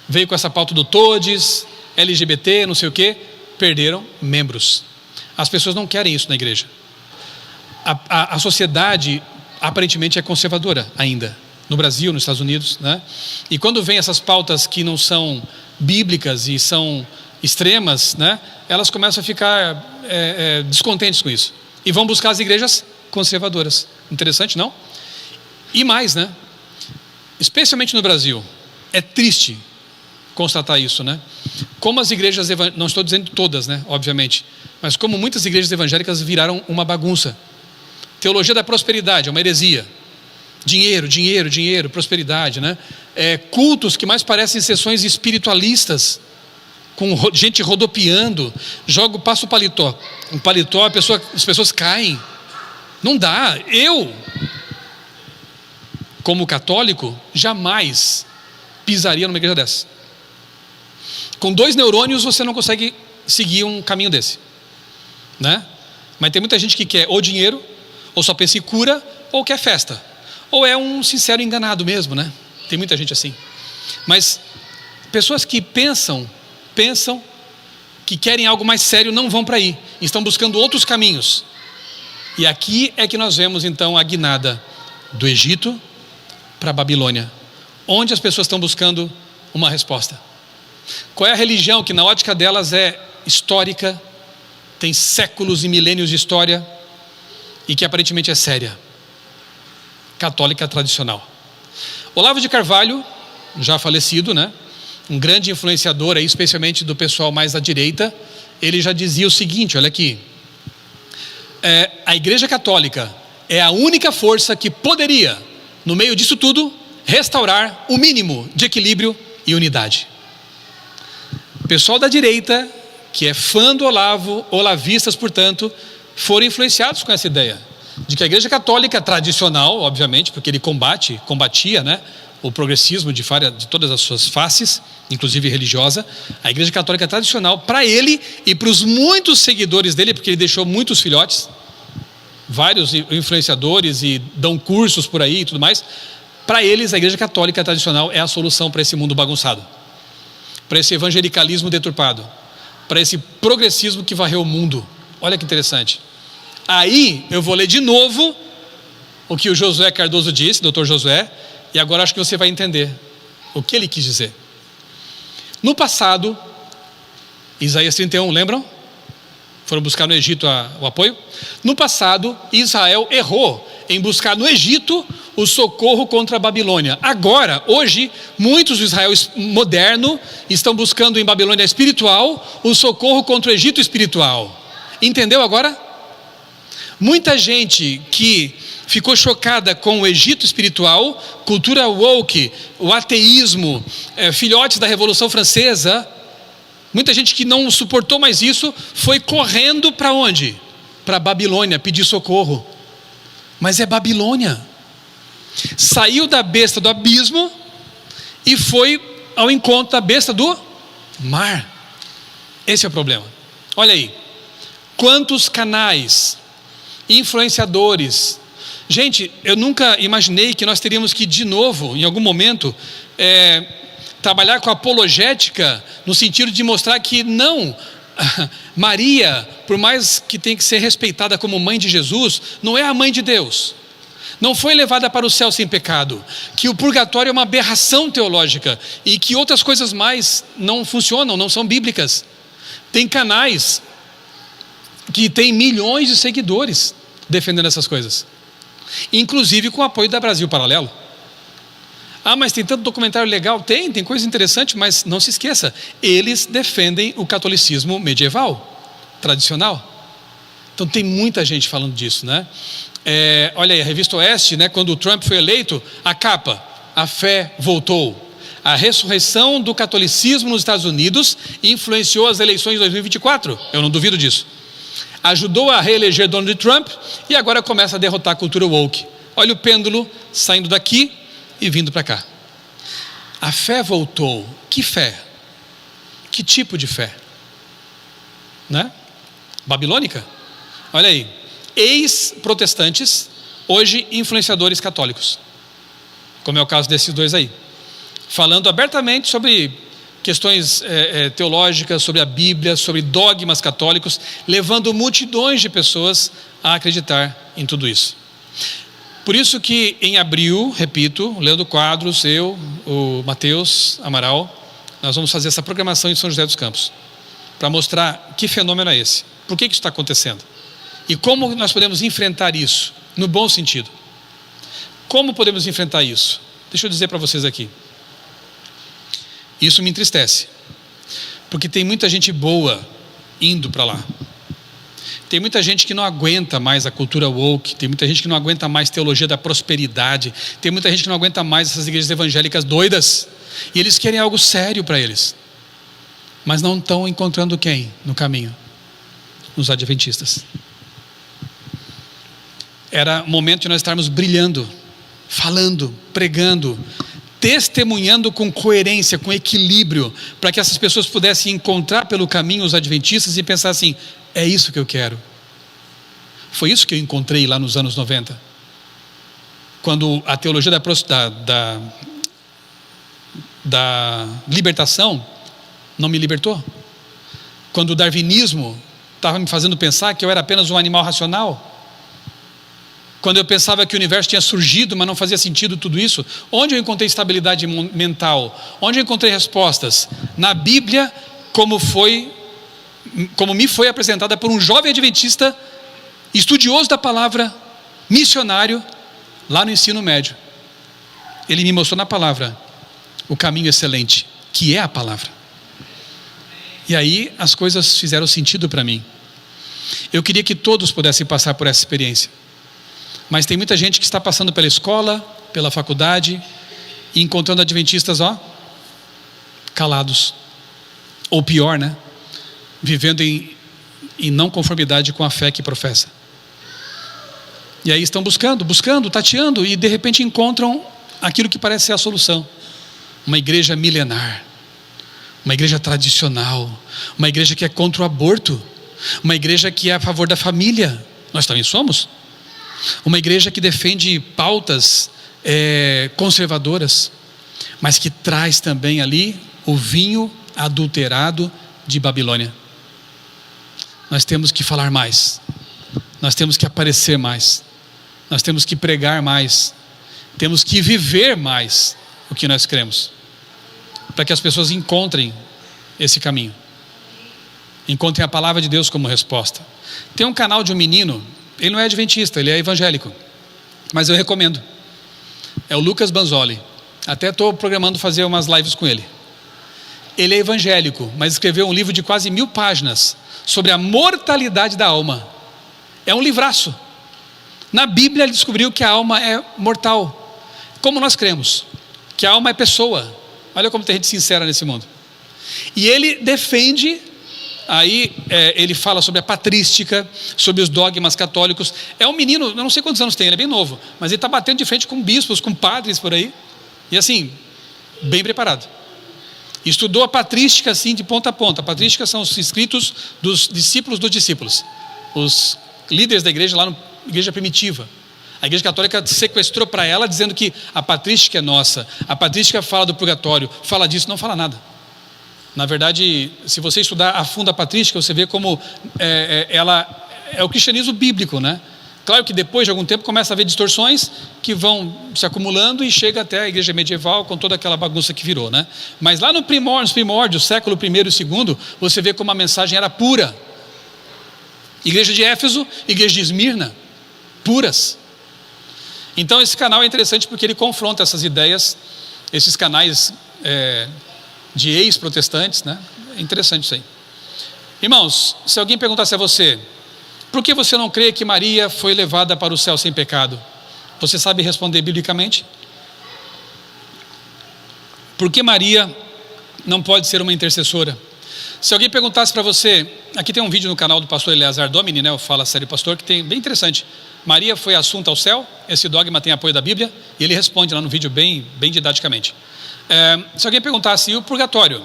veio com essa pauta do todes, LGBT, não sei o que, perderam membros. As pessoas não querem isso na igreja. A sociedade aparentemente é conservadora ainda, no Brasil, nos Estados Unidos, né? E quando vem essas pautas que não são bíblicas e são extremas, né? Elas começam a ficar descontentes com isso e vão buscar as igrejas conservadoras. Interessante, não? E mais, né? Especialmente no Brasil, é triste constatar isso, né? Como as igrejas, não estou dizendo todas, né? Obviamente, mas como muitas igrejas evangélicas viraram uma bagunça. Teologia da prosperidade é uma heresia. Dinheiro, dinheiro, dinheiro, prosperidade, né? Cultos que mais parecem sessões espiritualistas, com gente rodopiando, passa o paletó. Um paletó, as pessoas caem. Não dá. Eu, como católico, jamais pisaria numa igreja dessa. Com 2 neurônios você não consegue seguir um caminho desse, né? Mas tem muita gente que quer ou dinheiro, ou só pensa em cura, ou quer festa, ou é um sincero enganado mesmo, né? Tem muita gente assim. Mas pessoas que pensam que querem algo mais sério não vão para aí, estão buscando outros caminhos. E aqui é que nós vemos então a guinada do Egito para a Babilônia, onde as pessoas estão buscando uma resposta. Qual é a religião que na ótica delas é histórica, tem séculos e milênios de história e que aparentemente é séria? Católica tradicional. Olavo de Carvalho, já falecido, né? Um grande influenciador aí, especialmente do pessoal mais à direita, ele já dizia o seguinte, olha aqui: a Igreja Católica é a única força que poderia, no meio disso tudo, restaurar o mínimo de equilíbrio e unidade. O pessoal da direita, que é fã do Olavo, olavistas, portanto, foram influenciados com essa ideia de que a Igreja Católica tradicional, obviamente, porque ele combatia, né, o progressismo de todas as suas faces, inclusive religiosa, a Igreja Católica tradicional, para ele e para os muitos seguidores dele, porque ele deixou muitos filhotes, vários influenciadores e dão cursos por aí e tudo mais, para eles a Igreja Católica tradicional é a solução para esse mundo bagunçado, para esse evangelicalismo deturpado, para esse progressismo que varreu o mundo. Olha que interessante. Aí eu vou ler de novo o que o Josué Cardoso disse, doutor Josué, e agora acho que você vai entender o que ele quis dizer. No passado, Isaías 31, lembram? Foram buscar no Egito o apoio. No passado, Israel errou em buscar no Egito o socorro contra a Babilônia. Agora, hoje, muitos do Israel moderno estão buscando em Babilônia espiritual o socorro contra o Egito espiritual. Entendeu agora? Muita gente que ficou chocada com o Egito espiritual, cultura woke, o ateísmo, filhotes da Revolução Francesa, muita gente que não suportou mais isso, foi correndo para onde? Para Babilônia, pedir socorro. Mas é Babilônia. Saiu da besta do abismo e foi ao encontro da besta do mar. Esse é o problema. Olha aí, quantos canais, influenciadores. Gente, eu nunca imaginei que nós teríamos que de novo, em algum momento, trabalhar com apologética, no sentido de mostrar que não, Maria, por mais que tenha que ser respeitada como mãe de Jesus, não é a mãe de Deus. não foi levada para o céu sem pecado, que o purgatório é uma aberração teológica e que outras coisas mais não funcionam, não são bíblicas. Tem canais que têm milhões de seguidores defendendo essas coisas, inclusive com o apoio da Brasil Paralelo. Mas tem tanto documentário legal? Tem coisa interessante, mas não se esqueça, eles defendem o catolicismo medieval, tradicional. Então tem muita gente falando disso, né? Olha aí, a revista Oeste, né, quando o Trump foi eleito, a capa, a fé voltou. A ressurreição do catolicismo nos Estados Unidos influenciou as eleições de 2024, eu não duvido disso. Ajudou a reeleger Donald Trump e agora começa a derrotar a cultura woke. Olha o pêndulo saindo daqui e vindo para cá. A fé voltou. Que fé? Que tipo de fé? Né? Babilônica? Olha aí, ex-protestantes, hoje influenciadores católicos, como é o caso desses dois aí, falando abertamente sobre questões teológicas, sobre a Bíblia, sobre dogmas católicos, levando multidões de pessoas a acreditar em tudo isso. Por isso que em abril, repito, Leandro Quadros, eu, o Mateus Amaral, nós vamos fazer essa programação em São José dos Campos, para mostrar que fenômeno é esse, por que isso está acontecendo, e como nós podemos enfrentar isso, no bom sentido. Como podemos enfrentar isso? Deixa eu dizer para vocês aqui. Isso me entristece, porque tem muita gente boa indo para lá. Tem muita gente que não aguenta mais a cultura woke, tem muita gente que não aguenta mais teologia da prosperidade, tem muita gente que não aguenta mais essas igrejas evangélicas doidas, e eles querem algo sério para eles, mas não estão encontrando quem no caminho? Os adventistas. Era momento de nós estarmos brilhando, falando, pregando, testemunhando com coerência, com equilíbrio, para que essas pessoas pudessem encontrar pelo caminho os adventistas e pensar assim: é isso que eu quero. Foi isso que eu encontrei lá nos anos 90, quando a teologia da libertação não me libertou, quando o darwinismo estava me fazendo pensar que eu era apenas um animal racional, quando eu pensava que o universo tinha surgido, mas não fazia sentido tudo isso. Onde eu encontrei estabilidade mental? Onde eu encontrei respostas? Na Bíblia, como me foi apresentada por um jovem adventista, estudioso da palavra, missionário, lá no ensino médio. Ele me mostrou na palavra o caminho excelente, que é a palavra. E aí as coisas fizeram sentido para mim. Eu queria que todos pudessem passar por essa experiência. Mas tem muita gente que está passando pela escola, pela faculdade, e encontrando adventistas, calados. Ou pior, né? Vivendo em não conformidade com a fé que professa. E aí estão buscando, tateando, e de repente encontram aquilo que parece ser a solução. Uma igreja milenar, uma igreja tradicional, uma igreja que é contra o aborto, uma igreja que é a favor da família. Nós também somos. Uma igreja que defende pautas conservadoras, mas que traz também ali o vinho adulterado de Babilônia. Nós temos que falar mais, nós temos que aparecer mais, nós temos que pregar mais, temos que viver mais o que nós cremos, para que as pessoas encontrem esse caminho, encontrem a palavra de Deus como resposta. Tem um canal de um menino, ele não é adventista, ele é evangélico, mas eu recomendo. É o Lucas Banzoli. Até estou programando fazer umas lives com ele. Ele é evangélico, mas escreveu um livro de quase 1000 páginas sobre a mortalidade da alma. É um livraço. Na Bíblia ele descobriu que a alma é mortal, como nós cremos, que a alma é pessoa. Olha como tem gente sincera nesse mundo. E ele defende. Aí ele fala sobre a patrística, sobre os dogmas católicos. É um menino, eu não sei quantos anos tem, ele é bem novo, mas ele está batendo de frente com bispos, com padres por aí, e assim, bem preparado. Estudou a patrística assim de ponta a ponta. A patrística são os escritos dos discípulos dos discípulos, os líderes da igreja lá na igreja primitiva. A igreja católica sequestrou para ela, dizendo que a patrística é nossa, a patrística fala do purgatório, fala disso, não fala nada. Na verdade, se você estudar a fundo a patrística, você vê como ela é o cristianismo bíblico, né? Claro que depois de algum tempo começa a haver distorções que vão se acumulando e chega até a igreja medieval com toda aquela bagunça que virou, né? Mas lá nos primórdios, século I e II, você vê como a mensagem era pura. Igreja de Éfeso, igreja de Esmirna, puras. Então esse canal é interessante porque ele confronta essas ideias, esses canais de ex-protestantes, né? É interessante isso aí. Irmãos, se alguém perguntasse a você, por que você não crê que Maria foi levada para o céu sem pecado? Você sabe responder biblicamente? Por que Maria não pode ser uma intercessora? Se alguém perguntasse para você, aqui tem um vídeo no canal do pastor Eleazar Domini, né, o Fala Sério Pastor, que tem bem interessante. Maria foi assunta ao céu, esse dogma tem apoio da Bíblia, e ele responde lá no vídeo bem didaticamente. Se alguém perguntasse, e o purgatório?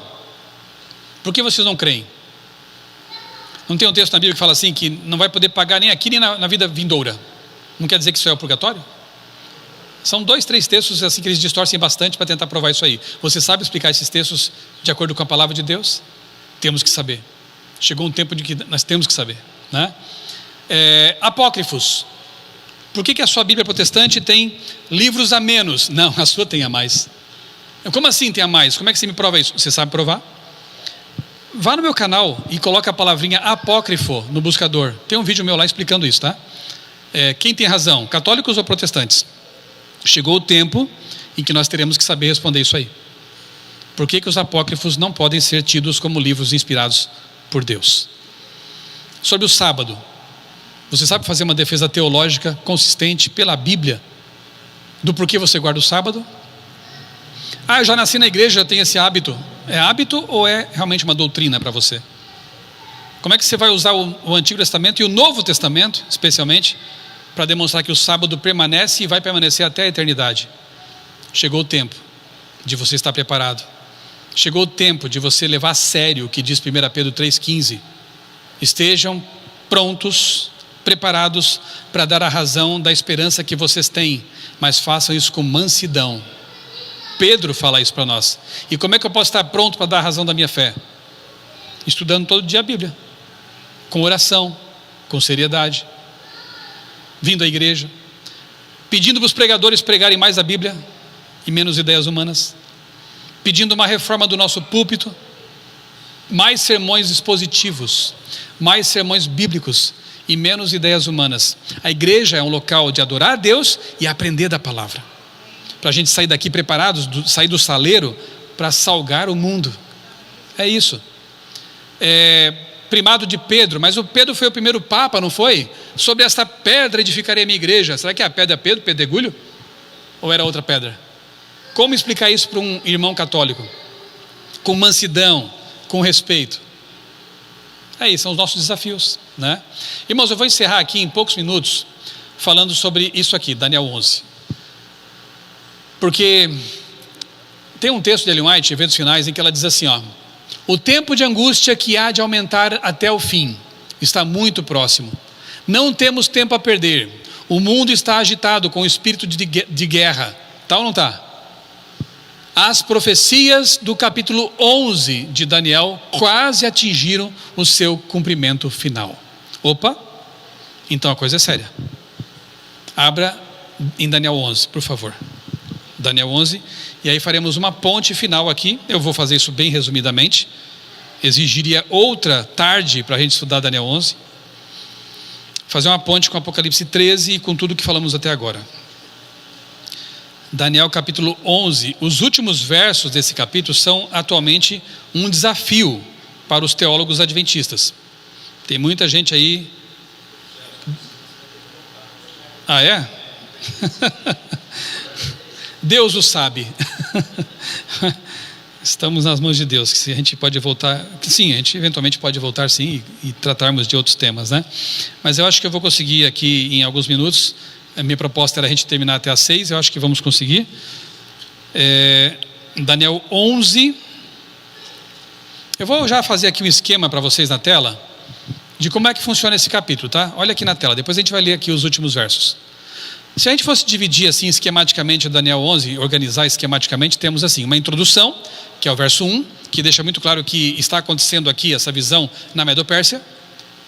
Por que vocês não creem? Não tem um texto na Bíblia que fala assim, que não vai poder pagar nem aqui nem na vida vindoura? Não quer dizer que isso é o purgatório? São 2, 3 textos assim que eles distorcem bastante para tentar provar isso aí. Você sabe explicar esses textos de acordo com a palavra de Deus? Temos que saber. Chegou um tempo de que nós temos que saber, né? Apócrifos. Por que a sua Bíblia protestante tem livros a menos? Não, a sua tem a mais. Como assim tem a mais? Como é que você me prova isso? Você sabe provar? Vá no meu canal e coloque a palavrinha apócrifo no buscador. Tem um vídeo meu lá explicando isso, tá? Quem tem razão, católicos ou protestantes? Chegou o tempo em que nós teremos que saber responder isso aí. Por que os apócrifos não podem ser tidos como livros inspirados por Deus? Sobre o sábado, você sabe fazer uma defesa teológica consistente pela Bíblia do porquê você guarda o sábado? Eu já nasci na igreja, já tenho esse hábito. É hábito ou é realmente uma doutrina para você? Como é que você vai usar o Antigo Testamento e o Novo Testamento, especialmente, para demonstrar que o sábado permanece e vai permanecer até a eternidade? Chegou o tempo de você estar preparado. Chegou o tempo de você levar a sério o que diz 1 Pedro 3,15. Estejam prontos, preparados para dar a razão da esperança que vocês têm, mas façam isso com mansidão. Pedro fala isso para nós. E como é que eu posso estar pronto para dar a razão da minha fé? Estudando todo dia a Bíblia, com oração, com seriedade, vindo à igreja, pedindo para os pregadores pregarem mais a Bíblia e menos ideias humanas, pedindo uma reforma do nosso púlpito, mais sermões expositivos, mais sermões bíblicos e menos ideias humanas. A igreja é um local de adorar a Deus e aprender da palavra, para a gente sair daqui preparados, sair do saleiro para salgar o mundo. É isso. Primado de Pedro, mas o Pedro foi o primeiro papa, não foi? Sobre esta pedra edificarei a minha igreja. Será que é a pedra Pedro, pedregulho? Ou era outra pedra? Como explicar isso para um irmão católico? Com mansidão, com respeito. Isso, são os nossos desafios, né? Irmãos, eu vou encerrar aqui em poucos minutos falando sobre isso aqui, Daniel 11. Porque tem um texto de Ellen White, Eventos Finais, em que ela diz assim, o tempo de angústia que há de aumentar até o fim está muito próximo. Não temos tempo a perder. O mundo está agitado com o espírito de guerra. Tá ou não está? As profecias do capítulo 11 de Daniel quase atingiram o seu cumprimento final. Opa, então a coisa é séria. Abra em Daniel 11, por favor. Daniel 11, e aí faremos uma ponte final aqui. Eu vou fazer isso bem resumidamente. Exigiria outra tarde para a gente estudar Daniel 11. Fazer uma ponte com Apocalipse 13 e com tudo que falamos até agora. Daniel capítulo 11, os últimos versos desse capítulo são atualmente um desafio para os teólogos adventistas. Tem muita gente aí... é? Deus o sabe. Estamos nas mãos de Deus, que se a gente pode voltar, sim, a gente eventualmente pode voltar sim e tratarmos de outros temas, né? Mas eu acho que eu vou conseguir aqui em alguns minutos. A minha proposta era a gente terminar até às 6, eu acho que vamos conseguir. Daniel 11. Eu vou já fazer aqui um esquema para vocês na tela de como é que funciona esse capítulo, tá? Olha aqui na tela, depois a gente vai ler aqui os últimos versos. Se a gente fosse dividir assim esquematicamente o Daniel 11, organizar esquematicamente, temos assim uma introdução, que é o verso 1, que deixa muito claro o que está acontecendo aqui, essa visão na Medo-Pérsia.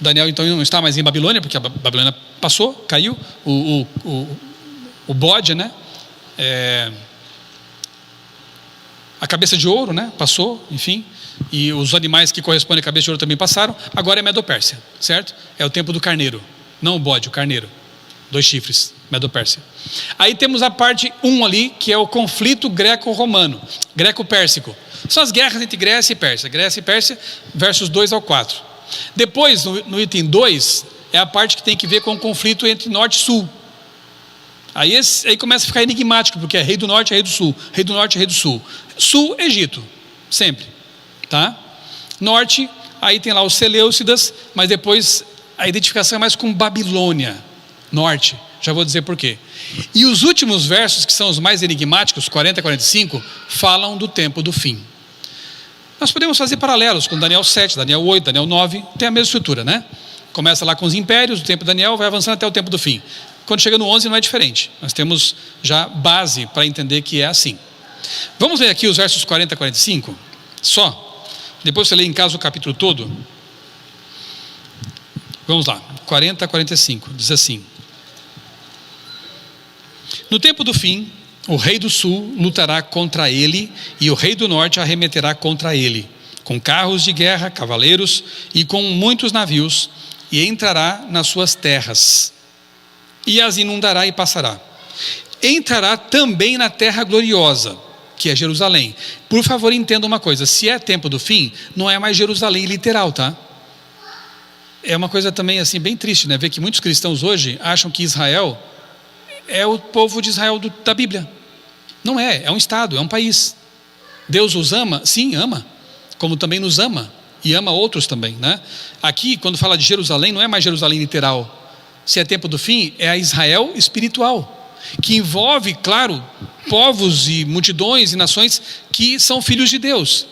Daniel então não está mais em Babilônia, porque a Babilônia passou, caiu, o bode, né? A cabeça de ouro, né? Passou, enfim, e os animais que correspondem à cabeça de ouro também passaram. Agora é Medo-Pérsia, certo? É o tempo do carneiro, não o bode, o carneiro, 2 chifres, Medo-Pérsia. Aí temos a parte 1 ali, que é o conflito greco-romano, greco-pérsico. São as guerras entre Grécia e Pérsia, versos 2 ao 4. Depois, no item 2, é a parte que tem que ver com o conflito entre norte e sul. Aí começa a ficar enigmático, porque é rei do norte e rei do sul, rei do norte e rei do sul. Sul, Egito, sempre, tá? Norte, aí tem lá os Seleucidas, mas depois a identificação é mais com Babilônia, norte, já vou dizer por quê. E os últimos versos, que são os mais enigmáticos, 40 a 45, falam do tempo do fim. Nós podemos fazer paralelos com Daniel 7, Daniel 8, Daniel 9, tem a mesma estrutura, né? Começa lá com os impérios, o tempo de Daniel, vai avançando até o tempo do fim. Quando chega no 11 não é diferente, nós temos já base para entender que é assim. Vamos ler aqui os versos 40 a 45, só, depois você lê em casa o capítulo todo. Vamos lá, 40 a 45, diz assim: no tempo do fim, o rei do sul lutará contra ele, e o rei do norte arremeterá contra ele, com carros de guerra, cavaleiros e com muitos navios, e entrará nas suas terras, e as inundará e passará. Entrará também na terra gloriosa, que é Jerusalém. Por favor, entenda uma coisa: se é tempo do fim, não é mais Jerusalém literal, tá? É uma coisa também assim bem triste, né? Ver que muitos cristãos hoje acham que Israel é o povo de Israel da Bíblia. Não é, é um estado, é um país. Deus os ama? Sim, ama, como também nos ama, e ama outros também, né? Aqui, quando fala de Jerusalém, não é mais Jerusalém literal. Se é tempo do fim, é a Israel espiritual, que envolve, claro, povos e multidões e nações que são filhos de Deus,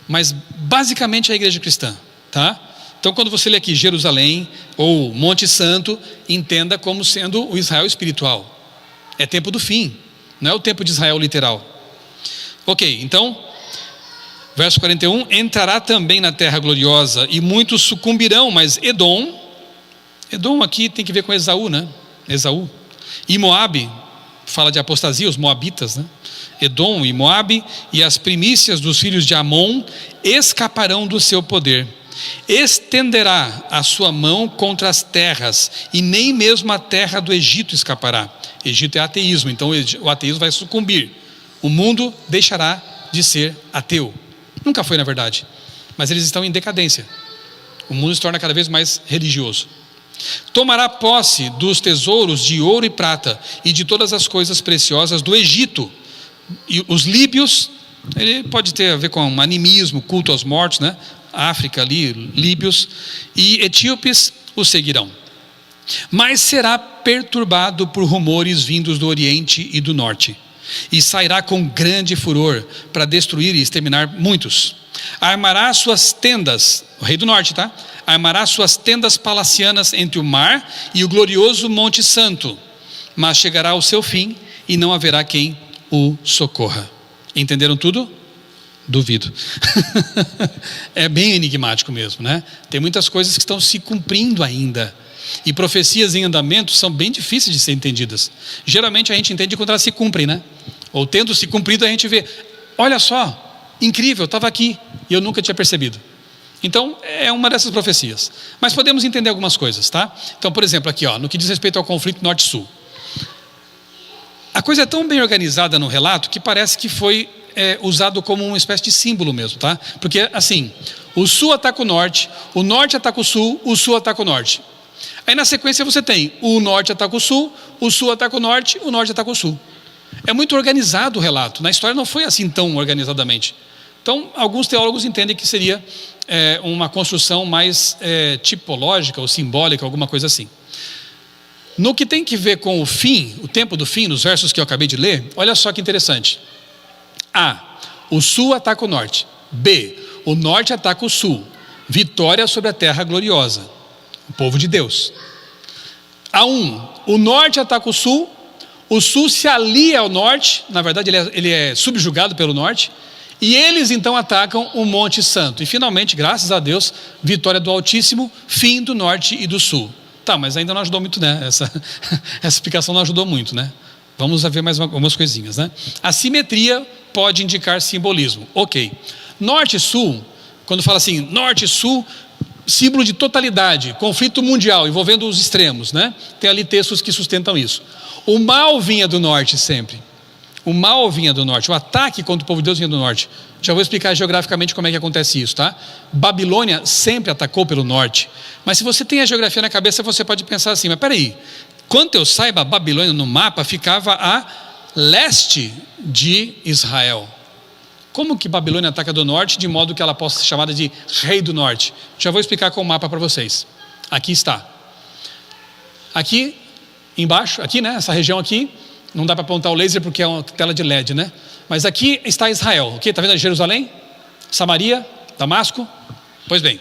mas basicamente é a igreja cristã, tá? Então, quando você lê aqui Jerusalém ou Monte Santo, entenda como sendo o Israel espiritual. É tempo do fim, não é o tempo de Israel literal. Ok, então, verso 41, entrará também na terra gloriosa, e muitos sucumbirão, mas Edom aqui tem que ver com Esaú, né? Esaú. E Moabe, fala de apostasia, os moabitas, né? Edom e Moabe, e as primícias dos filhos de Amon escaparão do seu poder. Estenderá a sua mão contra as terras, e nem mesmo a terra do Egito escapará. Egito é ateísmo, então o ateísmo vai sucumbir. O mundo deixará de ser ateu. Nunca foi, na verdade, mas eles estão em decadência. O mundo se torna cada vez mais religioso. Tomará posse dos tesouros de ouro e prata e de todas as coisas preciosas do Egito. E os líbios, ele pode ter a ver com animismo, culto aos mortos, né? África ali, líbios, e etíopes o seguirão. Mas será perturbado por rumores vindos do Oriente e do Norte, e sairá com grande furor para destruir e exterminar muitos. Armará suas tendas, o rei do norte, tá? Armará suas tendas palacianas entre o mar e o glorioso Monte Santo, mas chegará ao seu fim e não haverá quem o socorra. Entenderam tudo? Duvido. É bem enigmático mesmo, né? Tem muitas coisas que estão se cumprindo ainda, e profecias em andamento são bem difíceis de ser entendidas. Geralmente a gente entende quando elas se cumprem, né? Ou tendo se cumprido a gente vê, olha só, incrível, estava aqui e eu nunca tinha percebido. Então é uma dessas profecias, mas podemos entender algumas coisas, tá? Então, por exemplo, aqui, ó, no que diz respeito ao conflito norte-sul, a coisa é tão bem organizada no relato que parece que foi usado como uma espécie de símbolo mesmo, tá? Porque assim, o sul ataca o norte ataca o sul ataca o norte. Aí na sequência você tem o norte ataca o sul ataca o norte ataca o sul. É muito organizado o relato. Na história não foi assim tão organizadamente. Então, alguns teólogos entendem que seria uma construção mais tipológica ou simbólica, alguma coisa assim. No que tem que ver com o fim, o tempo do fim, nos versos que eu acabei de ler, olha só que interessante. A, o sul ataca o norte. B, o norte ataca o sul. Vitória sobre a terra gloriosa, o povo de Deus. A1, o norte ataca o sul se alia ao norte, na verdade ele é subjugado pelo norte, E eles então atacam o Monte Santo. E finalmente, graças a Deus, vitória do Altíssimo, fim do norte e do sul. Tá, mas ainda não ajudou muito, né? Essa explicação não ajudou muito, né? Vamos ver mais algumas coisinhas, né? A simetria pode indicar simbolismo. Ok. Norte e sul, quando fala assim, norte e sul, símbolo de totalidade, conflito mundial, envolvendo os extremos, né? Tem ali textos que sustentam isso. O mal vinha do norte sempre. O mal vinha do norte, o ataque contra o povo de Deus vinha do norte. Já vou explicar geograficamente como é que acontece isso, tá? Babilônia sempre atacou pelo norte. Mas se você tem a geografia na cabeça, você pode pensar assim, mas peraí, quanto eu saiba, Babilônia no mapa ficava a leste de Israel. Como que Babilônia ataca do norte, de modo que ela possa ser chamada de rei do norte? Já vou explicar com o mapa para vocês. Aqui está. Aqui embaixo, aqui, né, essa região aqui, não dá para apontar o laser porque é uma tela de LED, né? Mas aqui está Israel, ok? Está vendo Jerusalém? Samaria? Damasco? Pois bem,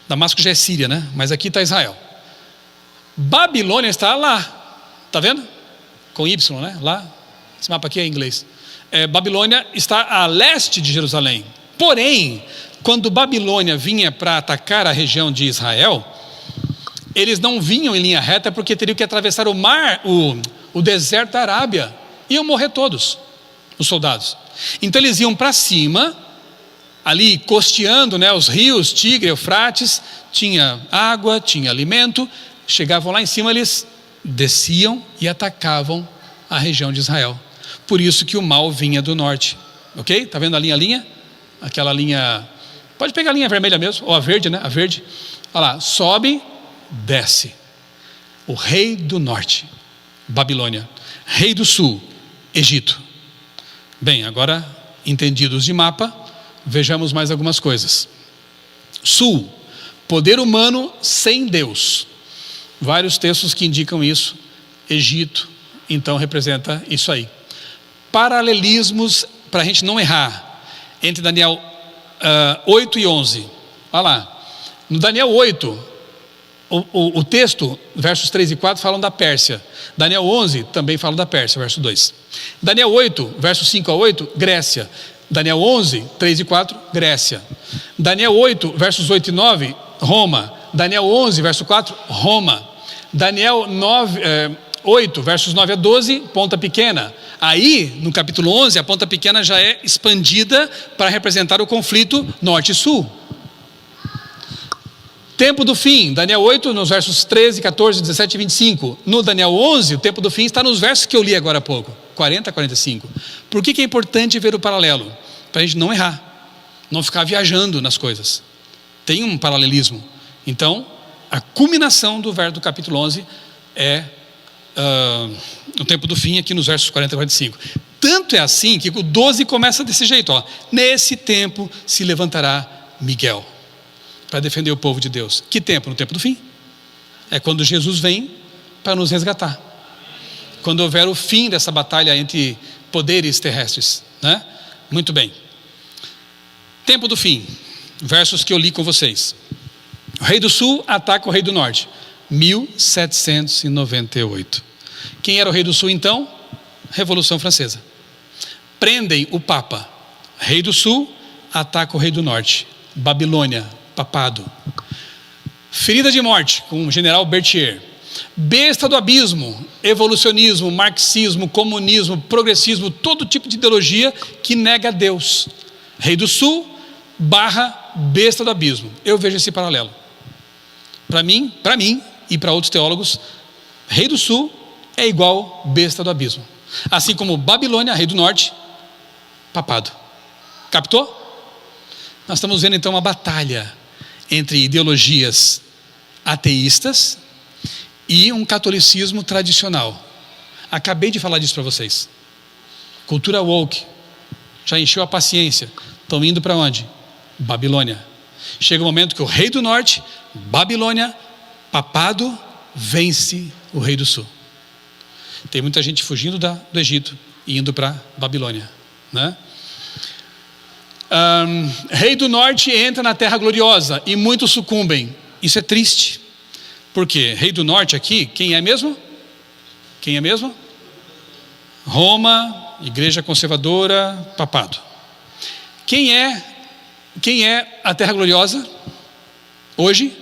Damasco já é Síria, né? Mas aqui está Israel. Babilônia está lá, está vendo? Com Y, né? Lá, esse mapa aqui é em inglês. Babilônia está a leste de Jerusalém. Porém, quando Babilônia vinha para atacar a região de Israel, eles não vinham em linha reta porque teriam que atravessar o mar, o deserto da Arábia. Iam morrer todos, os soldados. Então eles iam para cima, ali costeando, né, os rios, Tigre, Eufrates, tinha água, tinha alimento. Chegavam lá em cima, eles desciam e atacavam a região de Israel. Por isso que o mal vinha do norte, ok? Está vendo a linha? Aquela linha, pode pegar a linha vermelha mesmo, ou a verde, né? A verde, olha lá, sobe, desce. O rei do norte, Babilônia. Rei do sul, Egito. Bem, agora entendidos de mapa, vejamos mais algumas coisas. Sul, poder humano sem Deus. Vários textos que indicam isso. Egito, então representa isso aí. Paralelismos, para a gente não errar, entre Daniel 8 e 11. Olha lá, no Daniel 8, o texto, versos 3 e 4, falam da Pérsia. Daniel 11 também fala da Pérsia, verso 2. Daniel 8, versos 5 a 8, Grécia. Daniel 11, 3 e 4, Grécia. Daniel 8, versos 8 e 9, Roma. Daniel 11, verso 4, Roma. Daniel 8, versos 9 a 12, Ponta Pequena. Aí, no capítulo 11, a Ponta Pequena já é expandida para representar o conflito norte e sul. Tempo do fim, Daniel 8, nos versos 13, 14, 17 e 25. No Daniel 11, o tempo do fim está nos versos que eu li agora há pouco, 40 a 45. Por que é importante ver o paralelo? Para a gente não errar, não ficar viajando nas coisas. Tem um paralelismo. Então, a culminação do capítulo 11 é o tempo do fim, aqui nos versos 40 e 45. Tanto é assim que o 12 começa desse jeito, ó. Nesse tempo se levantará Miguel para defender o povo de Deus. Que tempo? No tempo do fim. É quando Jesus vem para nos resgatar. Quando houver o fim dessa batalha entre poderes terrestres, né? Muito bem. Tempo do fim. Versos que eu li com vocês. O rei do sul ataca o rei do norte. 1798. Quem era o rei do sul então? Revolução Francesa. Prendem o Papa. Rei do sul ataca o rei do norte. Babilônia, papado. Ferida de morte com o general Berthier. Besta do abismo, evolucionismo, marxismo, comunismo, progressismo, todo tipo de ideologia que nega Deus. Rei do sul / besta do abismo. Eu vejo esse paralelo. Para mim e para outros teólogos, rei do sul é igual besta do abismo. Assim como Babilônia, rei do norte, papado. Captou? Nós estamos vendo então uma batalha entre ideologias ateístas e um catolicismo tradicional. Acabei de falar disso para vocês. Cultura woke já encheu a paciência. Estão indo para onde? Babilônia. Chega o momento que o rei do norte, Babilônia, papado, vence o rei do sul. Tem muita gente fugindo do Egito e indo para Babilônia, né? Rei do norte entra na terra gloriosa e muitos sucumbem. Isso é triste. Por quê? Rei do norte aqui, quem é mesmo? Quem é mesmo? Roma, igreja conservadora, papado. Quem é a terra gloriosa? Hoje,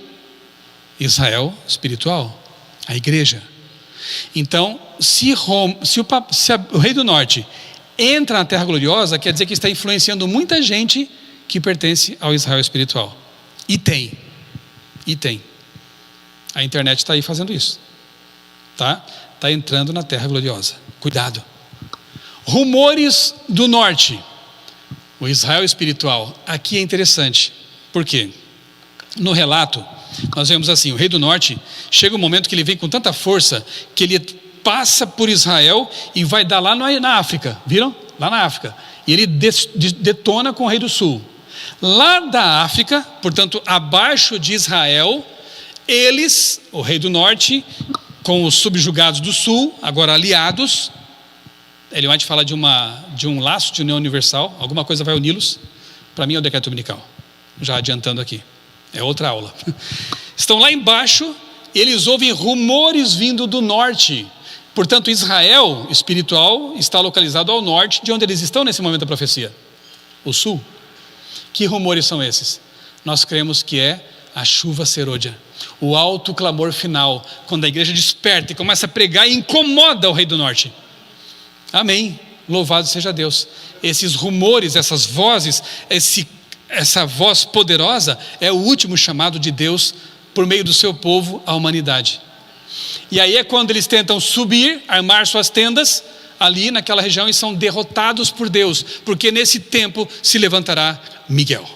Israel espiritual, a igreja. Então, se o rei do norte entra na terra gloriosa, quer dizer que está influenciando muita gente que pertence ao Israel espiritual. E tem. A internet está aí fazendo isso. Tá? Está entrando na terra gloriosa. Cuidado. Rumores do norte. O Israel espiritual. Aqui é interessante. Por quê? No relato, nós vemos assim, o rei do norte, chega um momento que ele vem com tanta força, que ele passa por Israel e vai dar lá na África. Viram? Lá na África. E ele detona com o rei do sul. Lá da África, portanto, abaixo de Israel, eles, o rei do norte, com os subjugados do sul, agora aliados, Ellen White fala de um laço de união universal, alguma coisa vai uni-los, para mim é o decreto dominical, já adiantando aqui, é outra aula. Estão lá embaixo, eles ouvem rumores vindo do norte, portanto Israel espiritual está localizado ao norte de onde eles estão nesse momento da profecia, o sul. Que rumores são esses? Nós cremos que é a chuva serôdia, o alto clamor final, quando a igreja desperta e começa a pregar e incomoda o rei do norte. Amém, louvado seja Deus. Esses rumores, essas vozes, essa voz poderosa é o último chamado de Deus por meio do seu povo à humanidade. E aí é quando eles tentam subir, armar suas tendas ali naquela região e são derrotados por Deus, porque nesse tempo se levantará Miguel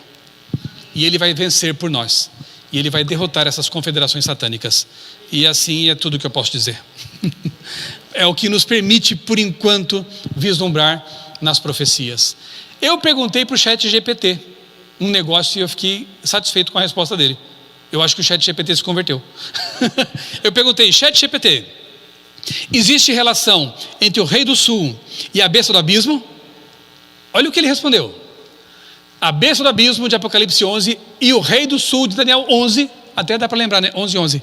e ele vai vencer por nós e ele vai derrotar essas confederações satânicas. E assim é tudo que eu posso dizer. É o que nos permite, por enquanto, vislumbrar nas profecias. Eu perguntei para o ChatGPT um negócio e eu fiquei satisfeito com a resposta dele. Eu acho que o ChatGPT se converteu. Eu perguntei, ChatGPT, existe relação entre o rei do sul e a besta do abismo? Olha o que ele respondeu. A besta do abismo de Apocalipse 11 e o rei do sul de Daniel 11, até dá para lembrar, né? 11,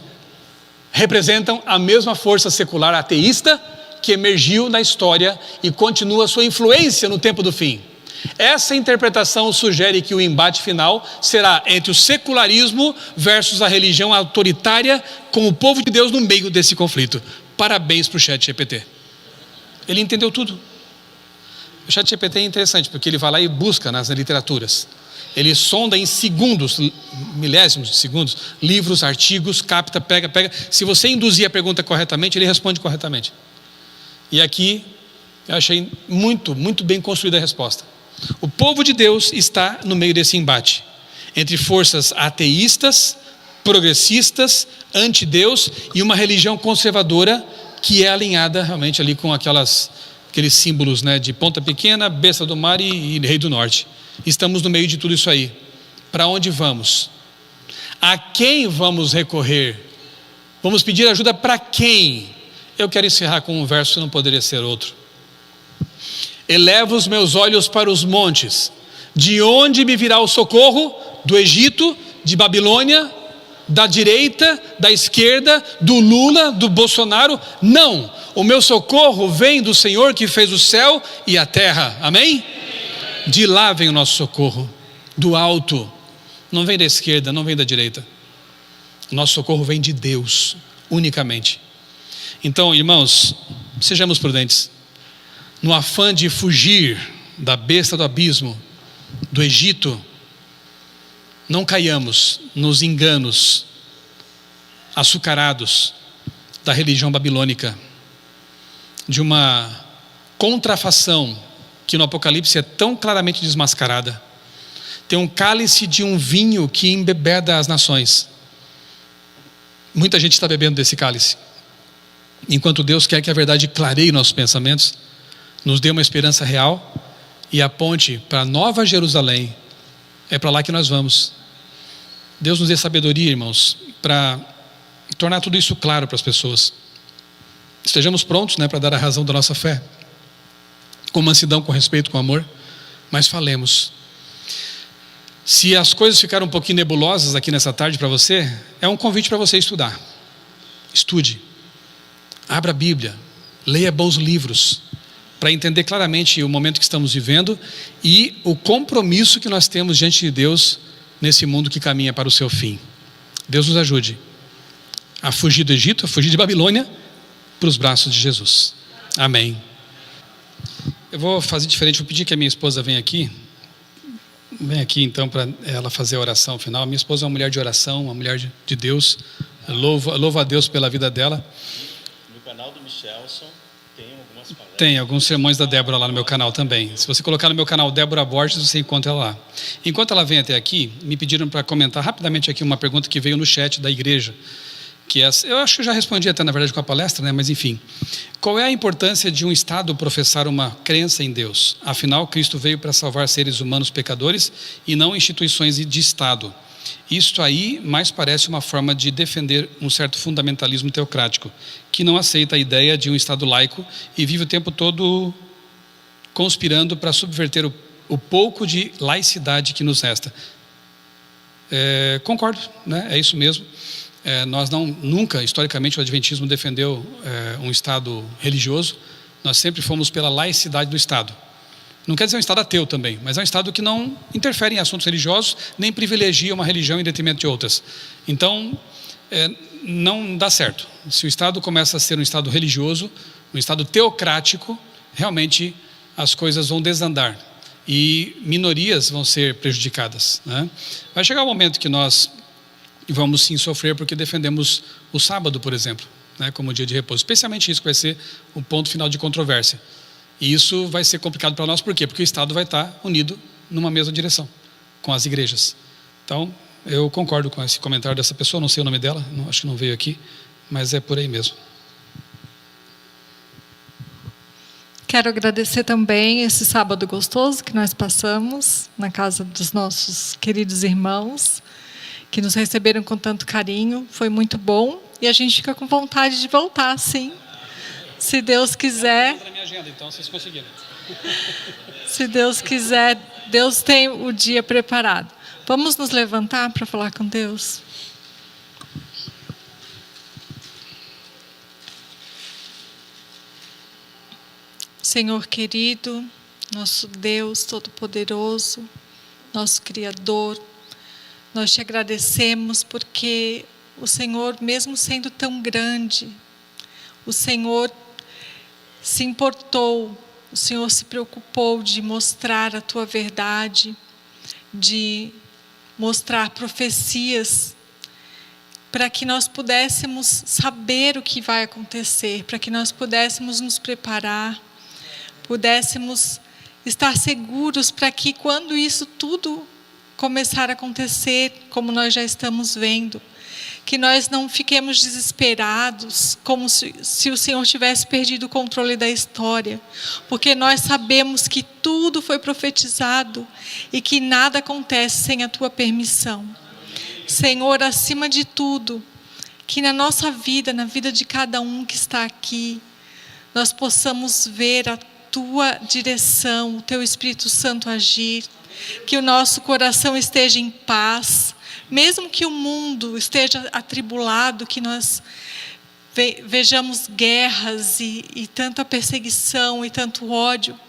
representam a mesma força secular ateísta que emergiu na história e continua sua influência no tempo do fim. Essa interpretação sugere que o embate final será entre o secularismo versus a religião autoritária, com o povo de Deus no meio desse conflito. Parabéns para o ChatGPT. Ele entendeu tudo. O ChatGPT é interessante, porque ele vai lá e busca nas literaturas. Ele sonda em segundos, milésimos de segundos, livros, artigos, capta, pega. Se você induzir a pergunta corretamente, ele responde corretamente. E aqui, eu achei muito bem construída a resposta. O povo de Deus está no meio desse embate, entre forças ateístas, progressistas, anti-Deus e uma religião conservadora que é alinhada realmente ali com aqueles símbolos, né, de ponta pequena, besta do mar e rei do norte. Estamos no meio de tudo isso aí. Para onde vamos? A quem vamos recorrer? Vamos pedir ajuda para quem? Eu quero encerrar com um verso, não poderia ser outro. Elevo os meus olhos para os montes. De onde me virá o socorro? Do Egito, de Babilônia, da direita, da esquerda, do Lula, do Bolsonaro? Não, o meu socorro vem do Senhor que fez o céu e a terra. Amém? De lá vem o nosso socorro, do alto. Não vem da esquerda, não vem da direita. O nosso socorro vem de Deus, unicamente. Então, irmãos, sejamos prudentes. No afã de fugir da besta do abismo, do Egito, não caiamos nos enganos açucarados da religião babilônica, de uma contrafação que no Apocalipse é tão claramente desmascarada. Tem um cálice de um vinho que embebeda as nações. Muita gente está bebendo desse cálice, enquanto Deus quer que a verdade clareie nossos pensamentos, nos dê uma esperança real e aponte para a Nova Jerusalém. É para lá que nós vamos. Deus nos dê sabedoria, irmãos, para tornar tudo isso claro para as pessoas. Estejamos prontos, né, para dar a razão da nossa fé, com mansidão, com respeito, com amor, mas falemos. Se as coisas ficaram um pouquinho nebulosas aqui nessa tarde para você, é um convite para você estudar. Estude, abra a Bíblia, leia bons livros, para entender claramente o momento que estamos vivendo e o compromisso que nós temos diante de Deus nesse mundo que caminha para o seu fim. Deus nos ajude a fugir do Egito, a fugir de Babilônia, para os braços de Jesus. Amém. Eu vou fazer diferente, vou pedir que a minha esposa venha aqui. Vem aqui então para ela fazer a oração final. A minha esposa é uma mulher de oração, uma mulher de Deus. Eu louvo a Deus pela vida dela. No canal do Michelson tem algumas palestras. Tem alguns sermões da Débora lá no meu canal também. Se você colocar no meu canal Débora Borges, você encontra ela lá. Enquanto ela vem até aqui, me pediram para comentar rapidamente aqui uma pergunta que veio no chat da igreja. Que é, eu acho que eu já respondi até na verdade com a palestra, né? Mas enfim. Qual é a importância de um Estado professar uma crença em Deus? Afinal, Cristo veio para salvar seres humanos pecadores e não instituições de Estado. Isto aí mais parece uma forma de defender um certo fundamentalismo teocrático, que não aceita a ideia de um Estado laico e vive o tempo todo conspirando para subverter o pouco de laicidade que nos resta. Concordo, né? É isso mesmo. Nós nunca, historicamente, o Adventismo defendeu um Estado religioso. Nós sempre fomos pela laicidade do Estado. Não quer dizer um Estado ateu também, mas é um Estado que não interfere em assuntos religiosos, nem privilegia uma religião em detrimento de outras. Então, não dá certo. Se o Estado começa a ser um Estado religioso, um Estado teocrático, realmente as coisas vão desandar e minorias vão ser prejudicadas, né? Vai chegar o momento que nós vamos sim sofrer porque defendemos o sábado, por exemplo, né, como dia de repouso. Especialmente isso que vai ser o ponto final de controvérsia. E isso vai ser complicado para nós, por quê? Porque o Estado vai estar unido numa mesma direção, com as igrejas. Então, eu concordo com esse comentário dessa pessoa, não sei o nome dela, acho que não veio aqui, mas é por aí mesmo. Quero agradecer também esse sábado gostoso que nós passamos na casa dos nossos queridos irmãos, que nos receberam com tanto carinho. Foi muito bom e a gente fica com vontade de voltar, sim. Se Deus quiser. Na minha agenda, então vocês conseguiram. Se Deus quiser, Deus tem o dia preparado. Vamos nos levantar para falar com Deus? Senhor querido, nosso Deus Todo-Poderoso, nosso Criador, nós te agradecemos porque o Senhor, mesmo sendo tão grande, o Senhor se importou, o Senhor se preocupou de mostrar a tua verdade, de mostrar profecias, para que nós pudéssemos saber o que vai acontecer, para que nós pudéssemos nos preparar, pudéssemos estar seguros para que quando isso tudo começar a acontecer, como nós já estamos vendo, que nós não fiquemos desesperados, como se o Senhor tivesse perdido o controle da história, porque nós sabemos que tudo foi profetizado e que nada acontece sem a tua permissão. Senhor, acima de tudo, que na nossa vida, na vida de cada um que está aqui, nós possamos ver a tua direção, o teu Espírito Santo agir, que o nosso coração esteja em paz, mesmo que o mundo esteja atribulado, que nós vejamos guerras e tanta perseguição e tanto ódio,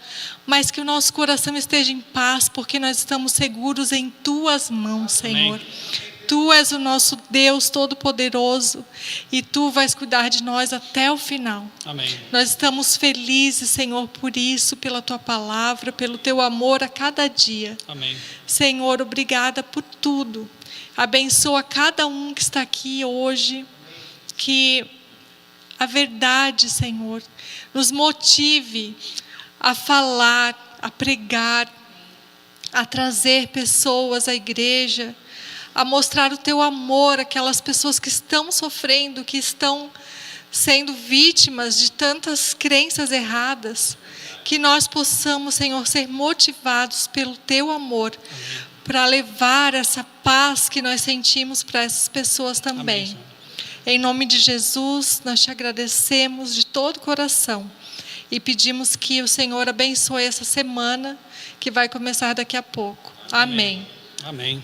mas que o nosso coração esteja em paz, porque nós estamos seguros em tuas mãos, Senhor. Amém. Tu és o nosso Deus Todo-Poderoso e Tu vais cuidar de nós até o final. Amém. Nós estamos felizes, Senhor, por isso, pela Tua palavra, pelo Teu amor a cada dia. Amém. Senhor, obrigada por tudo. Abençoa cada um que está aqui hoje, que a verdade, Senhor, nos motive a falar, a pregar, a trazer pessoas à igreja, a mostrar o teu amor àquelas pessoas que estão sofrendo, que estão sendo vítimas de tantas crenças erradas, que nós possamos, Senhor, ser motivados pelo teu amor, para levar essa paz que nós sentimos para essas pessoas também. Amém. Em nome de Jesus, nós te agradecemos de todo o coração e pedimos que o Senhor abençoe essa semana que vai começar daqui a pouco. Amém. Amém.